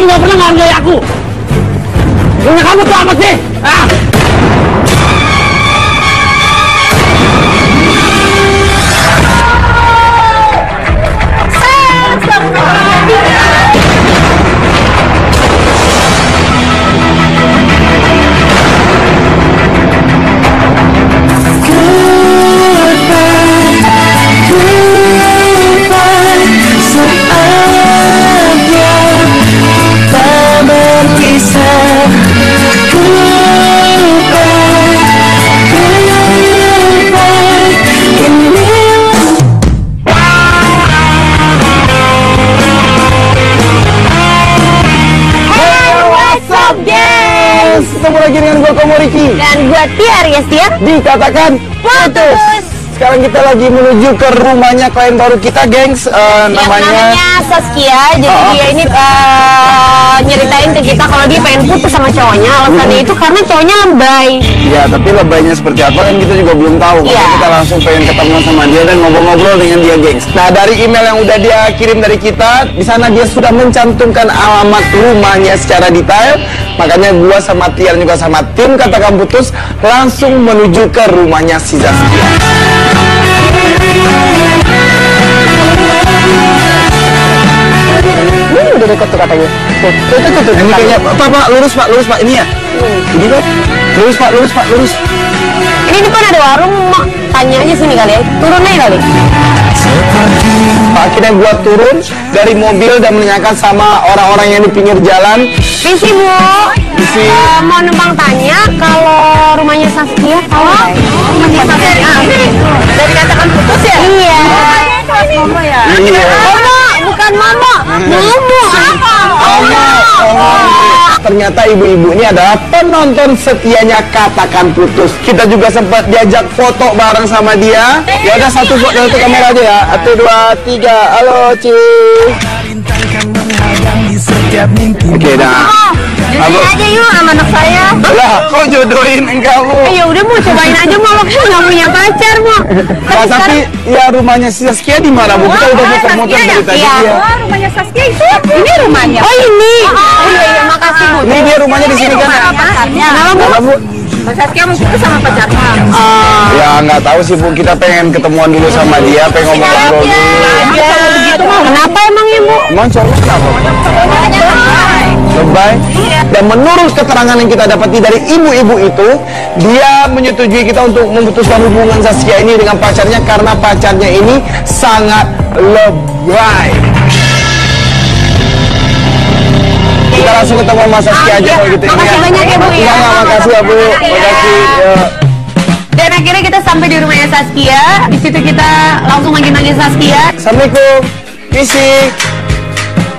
nggak pernah menghargai aku. Ini kamu tuh apa sih? Ah!
Ketemu lagi dengan gue Komo Riki
Dan gue Tia Aries Tia.
Dikatakan putus. Sekarang kita lagi menuju ke rumahnya klien baru kita, gengs. Namanya
Saskia. Jadi dia ini nyeritain ke kita kalau dia pengen putus sama cowoknya. Alasannya itu karena cowoknya lebay.
ya, tapi lebaynya seperti apa kan kita juga belum tahu. Makanya kita langsung pengen ketemu sama dia dan ngobrol-ngobrol dengan dia, gengs. Nah, dari email yang udah dia kirim dari kita, di sana dia sudah mencantumkan alamat rumahnya secara detail. Makanya gua sama Tia dan juga sama tim Katakan Putus langsung menuju ke rumahnya si Saskia. Udah dekat tuh katanya. Tuh. Ini kayaknya Pak, lurus Pak, ini ya. Ini Pak. Lurus Pak.
Ini depan ada warung, mak tanya aja sini kali ya. Turun aja kali.
Akhirnya gua turun dari mobil dan menanyakan sama orang-orang yang di pinggir jalan.
Misi Bu, mau numpang tanya kalau rumahnya Saskia tahu nggak? Rumahnya Saskia dari Katakan Putus ya? Iya. Momo ya?
Iya.
Momo, bukan Momo. Momo apa?
Ternyata ibu-ibu ini adalah penonton setianya Katakan Putus. Kita juga sempat diajak foto bareng sama dia. Ya udah, satu kamera aja ya. 1, 2, 3. Halo, Ci. Oke, dah.
Jodohin aja yuk sama anak saya.
Lah, kok jodohin kamu?
Ya udah mau cobain aja mau, aku nggak punya pacar mau.
Nah, tapi ya rumahnya si Saskia di mana, Bu? Kita udah muter-muter dari tadi.
Iya.
Ya.
Rumahnya Saskia itu. Ini rumahnya. Oh ini. Oh iya, makasih Bu.
Ini dia rumahnya di sini kan? Kenapa, Bu?
Saskia mau putus sama pacarnya.
Ya nggak tahu sih, Bu. Kita pengen ketemuan dulu sama dia, pengen ngobrol-ngobrol dulu.
Kenapa emang ya Bu?
Emang cowok kenapa? Lebay. Dan menurut keterangan yang kita dapati dari ibu-ibu itu, dia menyetujui kita untuk memutuskan hubungan Saskia ini dengan pacarnya karena pacarnya ini sangat lebay. Kita langsung ketemu sama Saskia aja kalau gitu.
Makasih banyak ya Bu ya.
Makasih ya Bu. Makasih.
Dan akhirnya kita sampai di rumahnya Saskia. Di situ kita langsung manggil Saskia.
Assalamualaikum. Misi.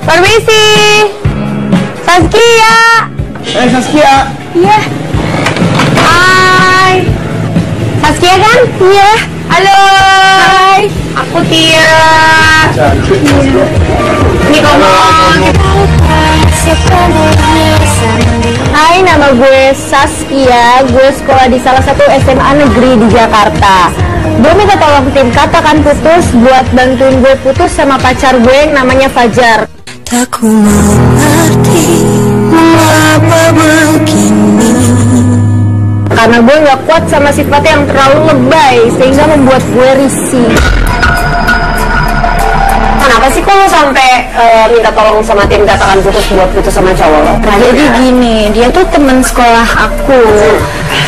Permisi. Saskia.
Saskia.
Iya. Hai. Saskia kan? Iya. Halo. Hai. Aku Tia. Ini Komo. Hai, nama gue Saskia. Gue sekolah di salah satu SMA negeri di Jakarta. Gue minta tolong tim Katakan Putus buat bantuin gue putus sama pacar gue yang namanya Fajar.
Tak ku mengerti mengapa begini.
Karena gue gak kuat sama sifatnya yang terlalu lebay sehingga membuat gue risih. Kenapa sih kok lo sampai minta tolong sama tim Katakan Putus buat putus sama cowok lo?
Jadi gini, dia tuh teman sekolah aku.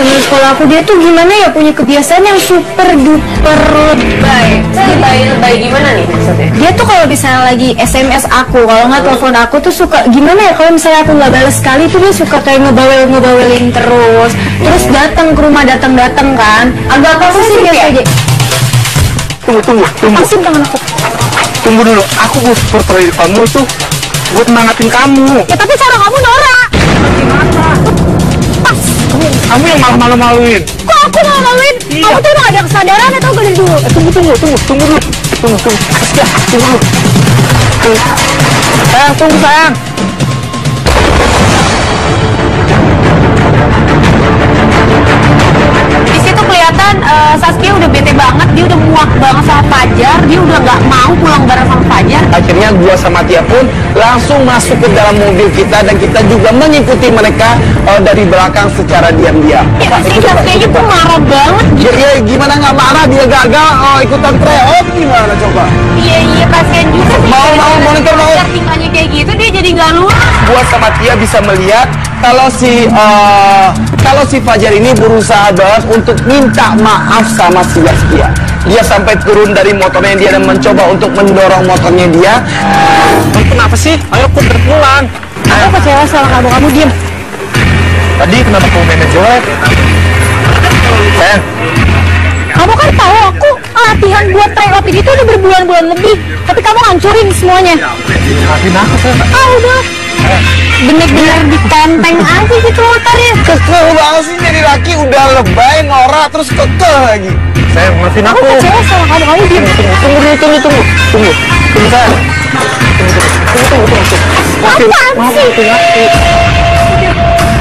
Teman sekolah aku dia tuh gimana ya, punya kebiasaan yang super duper lebay.
Lebay gimana nih maksudnya?
Dia tuh kalau misalnya lagi SMS aku, kalau nggak telepon aku tuh suka gimana ya, kalau misalnya aku nggak balas sekali tuh dia suka kayak ngebawelin terus datang ke rumah, datang kan. Agak apa sih biasa aja.
Tunggu.
Lepasin tangan aku.
Tunggu dulu. Aku buat kamu tuh buat semangatin kamu.
Ya tapi cara kamu norak. Pas.
Kamu yang malu-maluin.
Kok aku malu-maluin? Kamu tuh emang ada kesadaran atau gak dari dulu?
Tunggu dulu. Saskia, tunggu dulu. Sayang, tunggu sayang.
Di situ kelihatan Saskia udah bete banget, dia udah muak banget sama Fajar, dia udah nggak mau pulang bareng sama Fajar.
Akhirnya gua sama Tia pun langsung masuk ke dalam mobil kita dan kita juga mengikuti mereka dari belakang secara diam-diam.
Ya, si Saskia itu marah banget.
Ya, gimana nggak marah, dia gagal ikutan tryout, gimana coba?
Iya, kasihan juga sih.
Mau monitor mau.
Tingkahnya kayak gitu dia jadi nggak luas.
Gua sama Tia bisa melihat kalau si Fajar ini berusaha banget untuk minta maaf sama si Saskia. Dia sampai turun dari motornya dia dan mencoba untuk mendorong motornya dia.
Kenapa sih? Ayo aku berpulang.
Aku kecewa sama kamu diem.
Tadi kenapa komennya jelek?
Kamu kan tahu aku latihan buat tryout itu udah berbulan-bulan lebih, tapi kamu hancurin semuanya.
Maafin aku, Sen.
Udah. Bener-bener ditenteng aja gitu motornya.
Kekeh banget sih jadi laki, udah lebay, norak, terus kekeh lagi.
Sayang, maafin
Aku
aku.
kecewa sama kamu diem.
Tunggu sayang.
Apaan sih?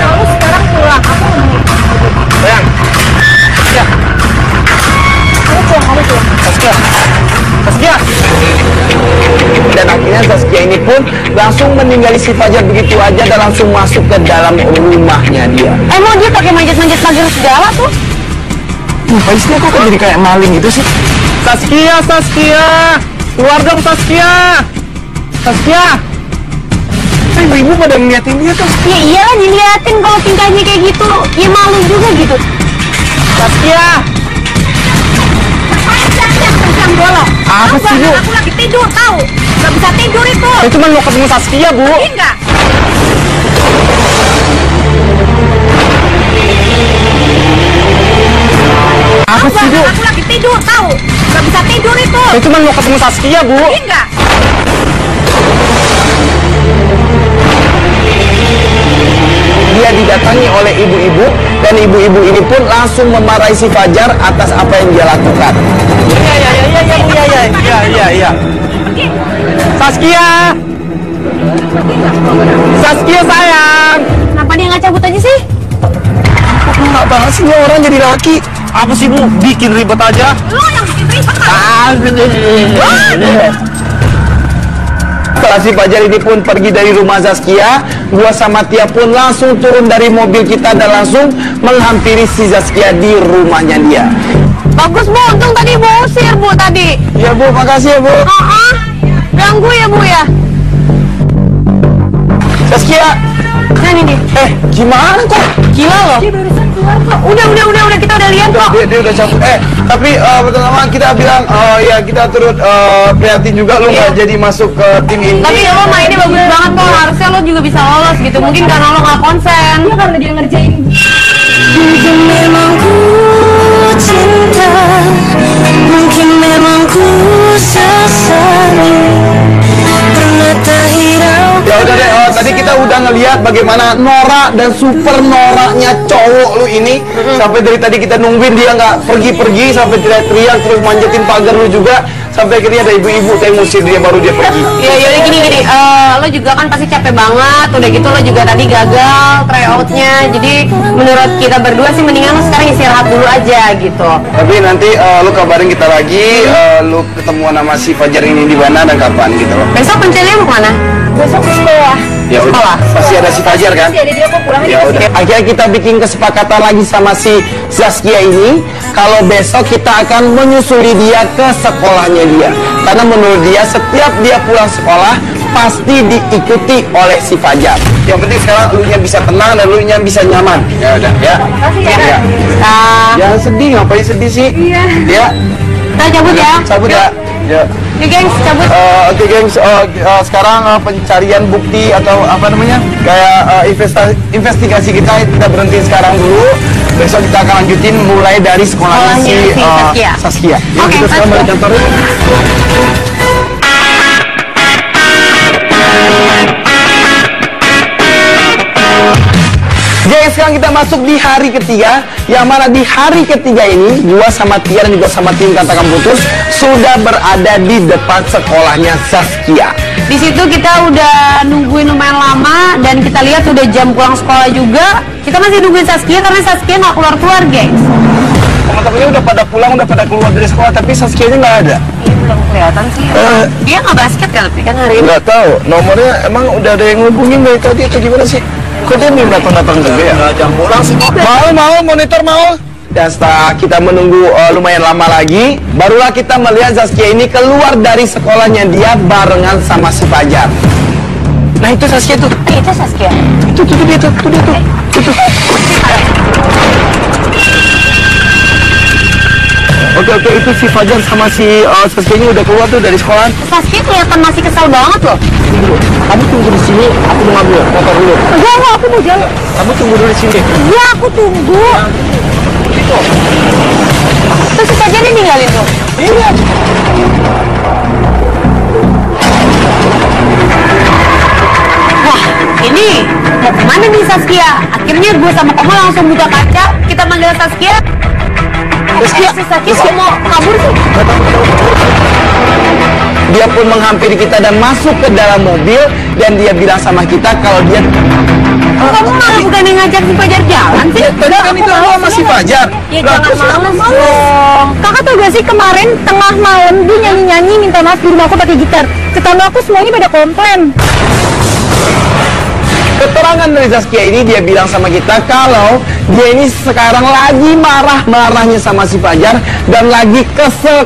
Kamu sekarang pulang, aku
Sayang.
kamu pulang.
Saskia.
Dan akhirnya Saskia ini pun langsung meninggali si Fajar begitu aja dan langsung masuk ke dalam rumahnya dia.
Emang dia pakai manjat-manjat pagar segala tuh?
Paisnya kok jadi kayak maling gitu sih?
Saskia. Keluar dong, Saskia.
Ibu pada ngeliatin dia tuh.
Ya iyalah diliatin kalau tingkahnya kayak gitu. Ya malu juga gitu.
Saskia.
Pencang bola.
Apa sih, Bu?
Aku lagi tidur tahu. Gak bisa tidur itu.
Saya cuma mau ketemu Saskia, Bu.
Enggak.
Apa sih, Bu?
Aku lagi tidur tahu. Gak bisa tidur itu.
Saya cuma mau ketemu Saskia, Bu.
Enggak.
Dia didatangi oleh ibu-ibu dan ibu-ibu ini pun langsung memarahi si Fajar atas apa yang dia lakukan.
Iya. Saskia sayang.
Kenapa dia nggak cabut aja sih?
Enggak banget sih ini orang jadi laki.
Apa sih, Bu? Bikin ribet aja.
Lo yang bikin ribet
Setelah si Fajar ini pun pergi dari rumah Saskia, gua sama Tia pun langsung turun dari mobil kita dan langsung menghampiri si Saskia di rumahnya dia.
Bagus Bu, untung tadi Bu usir Bu tadi.
Ya Bu, makasih ya Bu.
Ganggu ya Bu ya.
Saskia,
Nah nih.
gimana kok?
Gila loh. Dia barusan keluar kok. Udah kita udah lihat kok.
Dia udah cabut. Tapi pertama kita bilang, ya kita turut prihatin juga lu nggak jadi masuk ke tim ini.
Tapi lo mainnya bagus banget kok. Harusnya lo juga bisa lolos gitu. Mungkin karena lo nggak konsen. Iya karena dia ngerjain.
Mungkin memang ku cinta, mungkin memang ku sesali, pernah tak hirau.
Ya udah deh, tadi kita udah ngelihat bagaimana norak dan super noraknya cowok lu ini. Sampai dari tadi kita nungguin dia nggak pergi-pergi, sampai teriak-teriak terus manjatin pagar lu juga. Sampai akhirnya ada ibu-ibu yang ngusir dia, baru dia pergi.
Ya yaudah gini. Lo juga kan pasti capek banget. Udah gitu lo juga tadi gagal tryoutnya. Jadi menurut kita berdua sih mendingan lo sekarang istirahat dulu aja gitu.
Tapi nanti lu kabarin kita lagi, lu ketemuan sama si Fajar ini di mana dan kapan gitu loh.
Besok rencananya mau kemana? Besok ke sekolah.
Ya udah, pasti ada si Fajar kan?
Ada dia kok pulang.
Ya udah. Akhirnya kita bikin kesepakatan lagi sama si Saskia ini, kalau besok kita akan menyusuri dia ke sekolahnya dia. Karena menurut dia setiap dia pulang sekolah pasti diikuti oleh si Fajar. Yang penting sekarang lu nya bisa tenang dan lu nya bisa nyaman. Ya udah, ya.
Ya.
Jangan sedih, ngapain sedih sih? Iya. Ya.
Kita cabut ya.
Cabut ya. Ya.
Yuk gengs, cabut.
Oke gengs, sekarang pencarian bukti atau apa namanya kayak investigasi kita berhenti sekarang dulu. Besok kita akan lanjutin mulai dari sekolahnya si Saskia. Yuk,
Oke,
kita sekarang balik kantor yuk. Jadi sekarang kita masuk di hari ketiga, yang mana di hari ketiga ini gua sama Tia dan juga sama tim Katakan Putus sudah berada di depan sekolahnya Saskia.
Di situ kita udah nungguin lumayan lama dan kita lihat udah jam pulang sekolah juga. Kita masih nungguin Saskia karena Saskia nggak keluar, gengs.
Teman-temannya udah pada pulang, udah pada keluar dari sekolah, tapi Saskianya nggak ada.
belum kelihatan sih. Dia nggak basket kan tapi kan hari ini.
Nggak tahu, nomornya emang udah ada yang ngubungin dari tadi atau gimana sih? Kok dia belum datang juga ya? Jam pulang sih. Mau, monitor mau. Dan setelah kita menunggu lumayan lama lagi, barulah kita melihat Zaskia ini keluar dari sekolahnya dia barengan sama si Fajar. Nah itu Zaskia tuh.
Itu Saskia.
Itu dia tuh. Oke, itu si Fajar sama si Saskia ini udah keluar tuh dari sekolah.
Saskia kelihatan masih kesal banget loh.
Kamu tunggu di sini, aku mau ngambil motor dulu.
Enggak, aku mau jalan.
Kamu tunggu dulu di sini.
Iya, aku tunggu.
Terus saja nih ninggalin tuh.
Iya.
Wah, ini mau kemana nih Saskia? Akhirnya gue sama kamu langsung buka kaca. Kita manggil Saskia. Saskia kok mau kabur sih?
Dia pun menghampiri kita dan masuk ke dalam mobil dan dia bilang sama kita kalau dia
Kamu malah bukan yang ngajak si Fajar jalan sih?
tadi kan itu lo sama si Fajar.
Ya jangan males dong.
Kakak tau gak sih kemarin tengah malam dia nyanyi-nyanyi minta maaf di rumah aku pakai gitar. Tetangga aku semuanya pada komplain.
Keterangan dari Zaskia ini dia bilang sama kita kalau dia ini sekarang lagi marah-marahnya sama si Fajar dan lagi kesel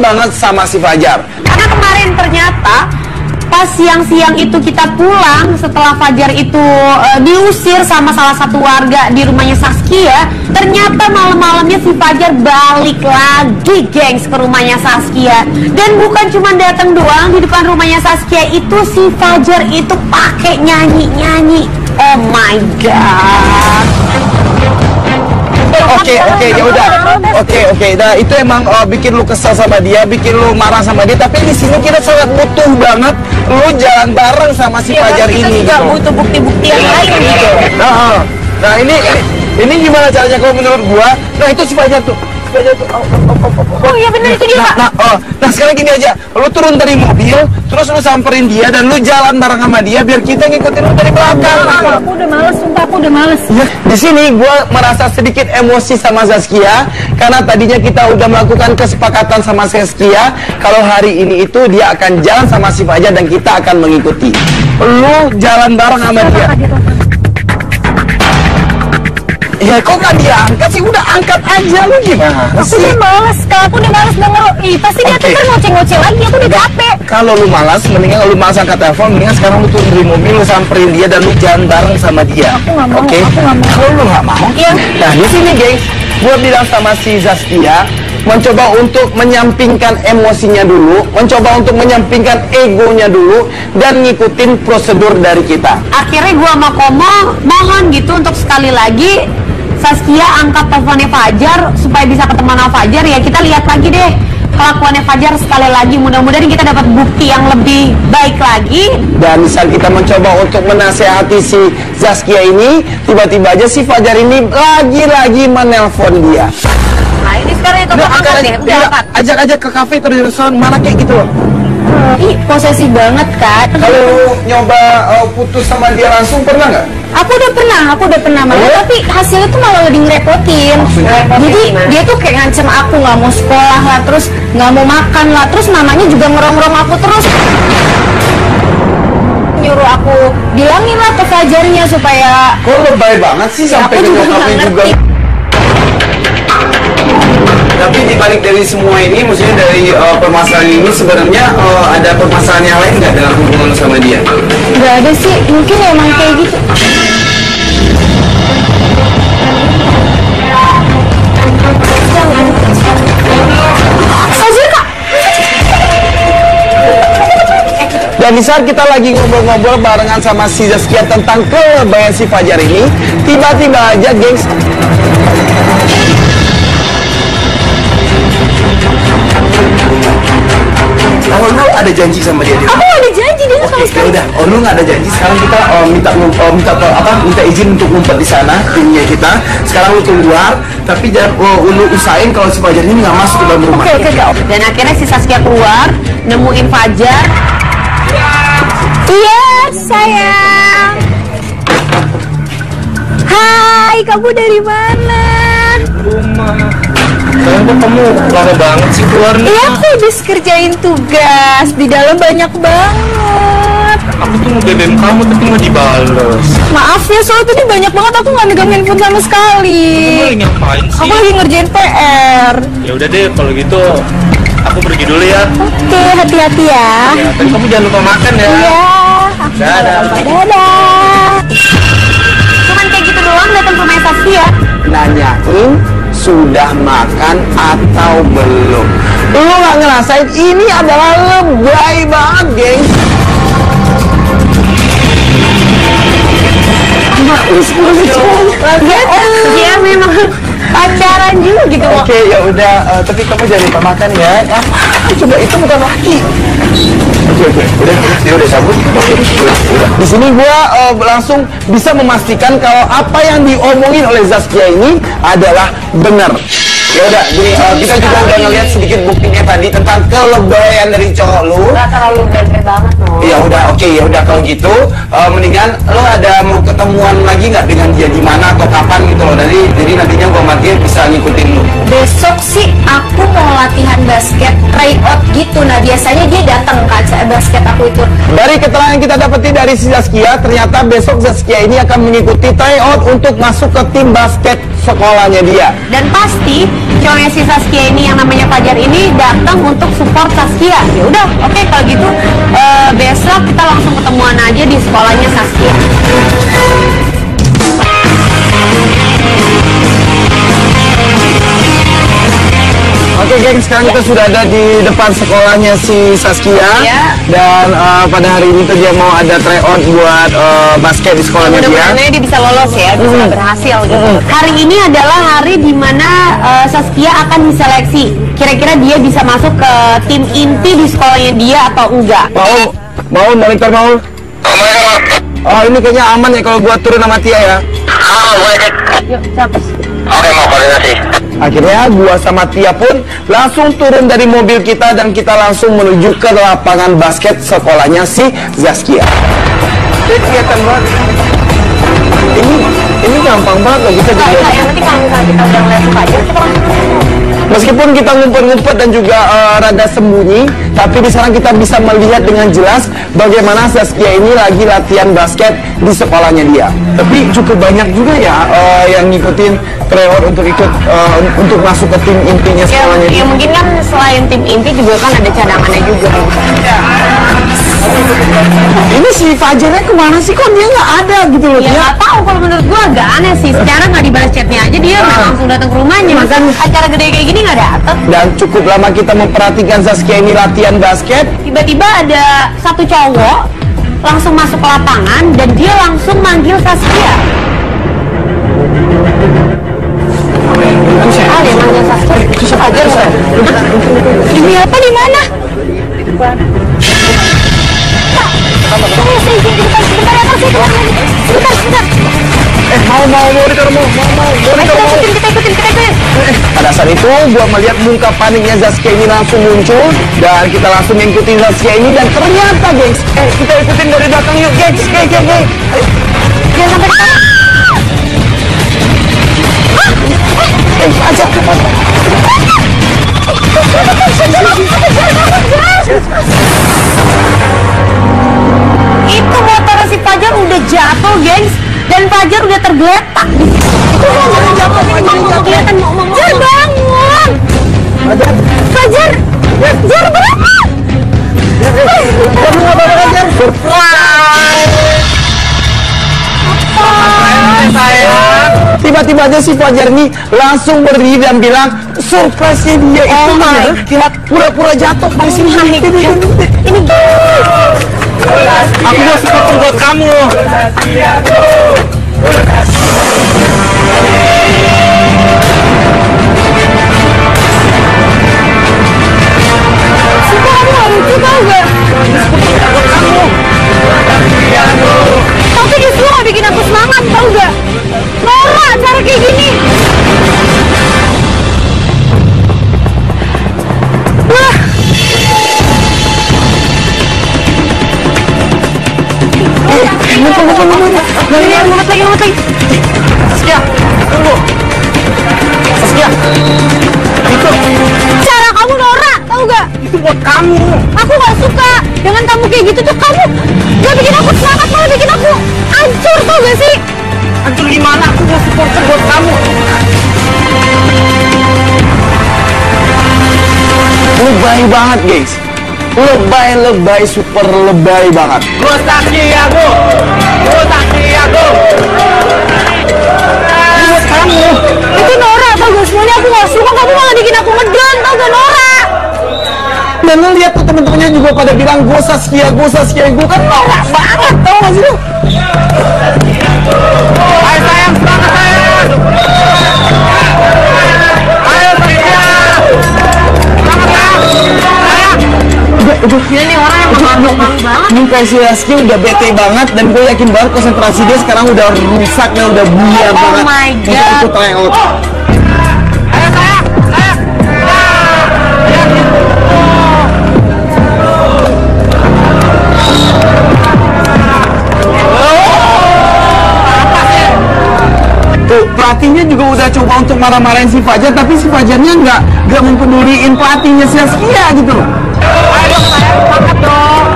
banget sama si Fajar.
Karena kemarin ternyata pas siang-siang itu kita pulang setelah Fajar itu diusir sama salah satu warga di rumahnya Saskia, ternyata malam-malamnya si Fajar balik lagi gengs ke rumahnya Saskia. Dan bukan cuma datang doang di depan rumahnya Saskia itu, si Fajar itu pakai nyanyi-nyanyi. Oh my god.
Oke, ya udah. Oke. Nah, itu emang bikin lu kesal sama dia, bikin lu marah sama dia. Tapi di sini kita sangat butuh banget lu jalan bareng sama si Fajar
kita
ini.
juga
Gitu.
butuh bukti-bukti yang lain gitu.
Nah, ini gimana caranya kalau menurut gua? Nah, itu si Fajar tuh.
Oh iya benar itu dia Pak.
Nah sekarang gini aja, lu turun dari mobil, terus lu samperin dia dan lu jalan bareng sama dia biar kita ngikutin lu dari belakang.
Aku udah males, sumpah aku udah males.
Ya, di sini gue merasa sedikit emosi sama Zaskia karena tadinya kita udah melakukan kesepakatan sama Zaskia kalau hari ini itu dia akan jalan sama si Fajar dan kita akan mengikuti. Lu jalan bareng sama dia. Ya kok gak diangkat sih? Udah angkat aja lu gimana
Aku
sih?
udah males, Kak. Aku udah males denger. Ih, pasti dia tuh kan ngoceh-ngoceh lagi. Aku udah capek.
Kalau lu malas, mendingan lu malas angkat telepon, mendingan sekarang lu turun dari mobil, lu samperin dia dan lu jalan bareng sama dia.
Aku nggak mau,
Oke?
aku nggak mau.
Kalau lu nggak mau,
Iya.
nah di sini gengs, gua bilang sama si Zaskia, mencoba untuk menyampingkan emosinya dulu, mencoba untuk menyampingkan egonya dulu, dan ngikutin prosedur dari kita.
Akhirnya gua sama Komo mohon gitu untuk sekali lagi Saskia angkat teleponnya Fajar supaya bisa ketemu sama Fajar. Ya kita lihat lagi deh kelakuannya Fajar sekali lagi, mudah-mudahan kita dapat bukti yang lebih baik lagi.
Dan saat kita mencoba untuk menasehati si Zaskia ini, tiba-tiba aja si Fajar ini lagi-lagi menelpon dia.
Nah ini sekarang itu angkat deh, udah angkat.
Ajak aja ke kafe terus mana kayak gitu loh.
Ih, posesif banget, Kak.
Kalau lu nyoba putus sama dia langsung pernah nggak?
Aku udah pernah malah, tapi hasilnya tuh malah lebih ngerepotin. Jadi dia tuh kayak ngancem aku nggak mau sekolah lah, terus nggak mau makan lah, terus mamanya juga ngerong-ngerong aku terus. Nyuruh aku bilangin lah ke Fajarnya supaya.
Kok lebay banget sih sampai ke
aku juga
nyokapnya
nggak
juga.
ngerti.
Tapi dibalik dari semua ini, maksudnya dari permasalahan ini sebenarnya ada permasalahan yang lain nggak dalam hubungan lu sama dia?
Gak ada sih, mungkin emang kayak gitu. Fajar, Kak.
Dan di saat kita lagi ngobrol-ngobrol barengan sama si Zaskia tentang kelebayan si Fajar ini, tiba-tiba aja gengs, oh lu ada janji sama dia?
Aku ada janji dia sama
Ya
sekali.
udah, lu nggak ada janji. Sekarang kita minta izin untuk ngumpet di sana, timnya kita. Sekarang lu keluar, tapi jangan lu usahain kalau si Fajar ini nggak masuk ke dalam rumah.
Oke, Kak.
Dan akhirnya si Saskia keluar, nemuin Fajar.
Iya, sayang. Hai, kamu dari mana?
Rumah.
Kalian kok kamu lama banget sih keluarnya?
Iya, aku habis kerjain tugas. Di dalam banyak banget.
Aku tuh mau BBM kamu tapi nggak dibales.
Maaf ya, soalnya tadi banyak banget aku nggak megang handphone sama sekali.
Kamu lagi ngapain sih?
Aku lagi ngerjain PR.
Ya udah deh, kalau gitu aku pergi dulu ya.
Oke, hati-hati ya.
Ya, tapi kamu jangan lupa makan ya.
Iya.
Dadah.
Dadah. Cuman kayak gitu doang datang ke rumah Saskia.
Nanyain sudah makan atau belum. Lu nggak ngerasain ini adalah lebay banget, geng.
Dia memang pacaran juga gitu.
Oke, ya udah, tapi kamu jangan lupa makan ya. Coba itu bukan laki. Oke, udah cabut. Udah. Di sini gua langsung bisa memastikan kalau apa yang diomongin oleh Zaskia ini adalah benar. Ya udah, jadi kita juga udah ngeliat sedikit buktinya tadi tentang kelebayan dari cowok lu.
Gak terlalu bete banget loh.
Ya udah, oke, ya udah kalau gitu mendingan lo ada mau ketemuan lagi nggak dengan dia di mana atau kapan gitu loh. Jadi nantinya gua sama dia bisa ngikutin lu.
Besok sih aku mau latihan basket tryout gitu. Nah biasanya dia datang ke acara basket aku itu.
Dari keterangan yang kita dapati dari si Zaskia, ternyata besok Zaskia ini akan mengikuti tryout untuk masuk ke tim basket sekolahnya dia.
Dan pasti cowoknya si Saskia ini yang namanya Fajar ini datang untuk support Saskia. Ya udah, oke kalau gitu besok kita langsung ketemuan aja di sekolahnya Saskia.
Oke geng, sekarang kita sudah ada di depan sekolahnya si Saskia.
Iya.
Dan pada hari ini tuh dia mau ada tryout buat basket di sekolahnya dia.
Mudah-mudahan dia bisa lolos ya, bisa berhasil gitu. Hari ini adalah hari dimana Saskia akan diseleksi. Kira-kira dia bisa masuk ke tim inti di sekolahnya dia atau enggak?
Mau monitor mau? Oh ini kayaknya aman ya kalau gua turun sama Tia ya.
Boleh cek.
Yuk, capes.
Oke, mau koordinasi.
Akhirnya gua sama Tia pun langsung turun dari mobil kita dan kita langsung menuju ke lapangan basket sekolahnya si Zaskia. Ini kelihatan banget. Ini gampang banget loh kita
Yang
jadi.
penting kalau misalnya kita udah ngeliat Fajar, kita langsung
Meskipun kita ngumpet-ngumpet dan juga rada sembunyi, tapi di sana kita bisa melihat dengan jelas bagaimana Zaskia ini lagi latihan basket di sekolahnya dia. Tapi cukup banyak juga ya yang ngikutin tryout untuk ikut untuk masuk ke tim intinya sekolahnya dia.
ya mungkin kan selain tim inti juga kan ada cadangannya juga.
Ini si Fajarnya kemana sih, kok dia nggak ada gitu loh?
Ya
Dia
nggak tahu, kalau menurut gua agak aneh sih. Secara nggak dibalas chatnya aja dia langsung datang ke rumahnya. Makan acara gede kayak gini nggak datang.
dan cukup lama kita memperhatikan Zaskia ini latihan basket.
Tiba-tiba ada satu cowok langsung masuk ke lapangan dan dia langsung manggil Saskia. Ah, dia manggil Saskia. Fajar loh.
Ini apa di mana? Saya izin di depan sebentar ya, saya keluar lagi. Sebentar.
Mau
Kita ikutin.
Pada saat itu gua melihat muka paniknya Zaskia ini langsung muncul dan kita langsung mengikuti Zaskia ini dan ternyata gengs, kita ikutin dari belakang yuk gengs. Ayo.
Jangan sampai ke sana.
Aja.
Itu motor si Fajar udah jatuh, gengs. Dan Fajar udah tergeletak. Itu jangan jatuh, kelihatan mau
Jar bangun. Fajar berapa?
Tiba-tiba aja si Fajar ini langsung berdiri dan bilang surprise-nya dia itu pura-pura jatuh dari sini.
Ini
Aku mau sepatu buat kamu.
Sumpah kamu gak lucu tau gak? Tapi justru gak bikin aku semangat tau gak? Nora cara kayak gini. Wah.
ngumpet lagi.
Saskia, tunggu. Saskia, lebay banget, guys. Lebay, super lebay banget.
Gue saksi ya, gue saksi ya,
Kamu itu Nora tau gak, semuanya aku gak suka, kamu malah bikin aku ngedon tau gak Nora.
Dan lo lihat tuh temen-temennya juga pada bilang gue Saskia, gue kan norak banget, tau gak sih lo?
ayo sayang, semangat sayang. Ayo Saskia, semangat sayang.
Dia nih orang yang malu banget.
Muka si Saskia udah bete banget dan gue yakin banget konsentrasi dia sekarang udah rusak dan udah buyar banget.
my
Untuk
God.
ikut tryout.
Ayo sayang, sayang.
Tuh, pelatihnya juga udah coba untuk marah-marahin si Fajar, tapi si Fajarnya nggak mempeduliin pelatihnya si Saskia gitu loh.
Ayo sayang, semangat dong.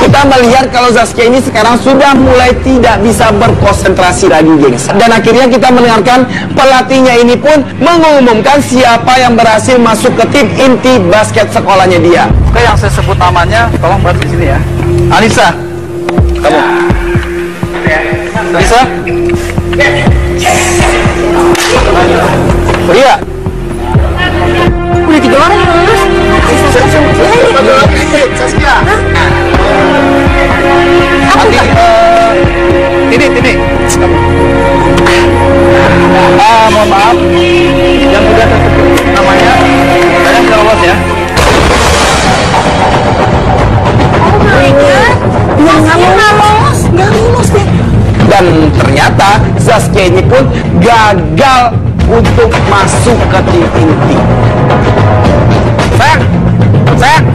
Kita melihat kalau Saskia ini sekarang sudah mulai tidak bisa berkonsentrasi lagi, gengs. Dan akhirnya kita mendengarkan pelatihnya ini pun mengumumkan siapa yang berhasil masuk ke tim inti basket sekolahnya dia.
Oke, yang saya sebut namanya, tolong buat di sini ya. Anissa, kamu. Anissa. Oh iya.
Udah 3 orang yang lulus.
Saskia. Nanti, Tini. Mohon maaf, yang udah tersebut namanya, saya sudah lolos ya.
Nggak lulus deh. Dan ternyata Saskia ini pun gagal untuk masuk ke tim inti.
Sayang.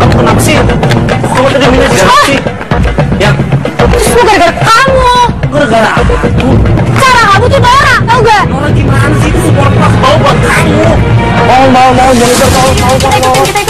Kamu kenapa sih? Kamu tadi minta sih? Ya.
Semua gara-gara kamu.
Gara-gara apa?
Cara kamu tuh Nora, tau gak?
Nora gimana sih? Itu support pas bau buat kamu.
Mau,
Kita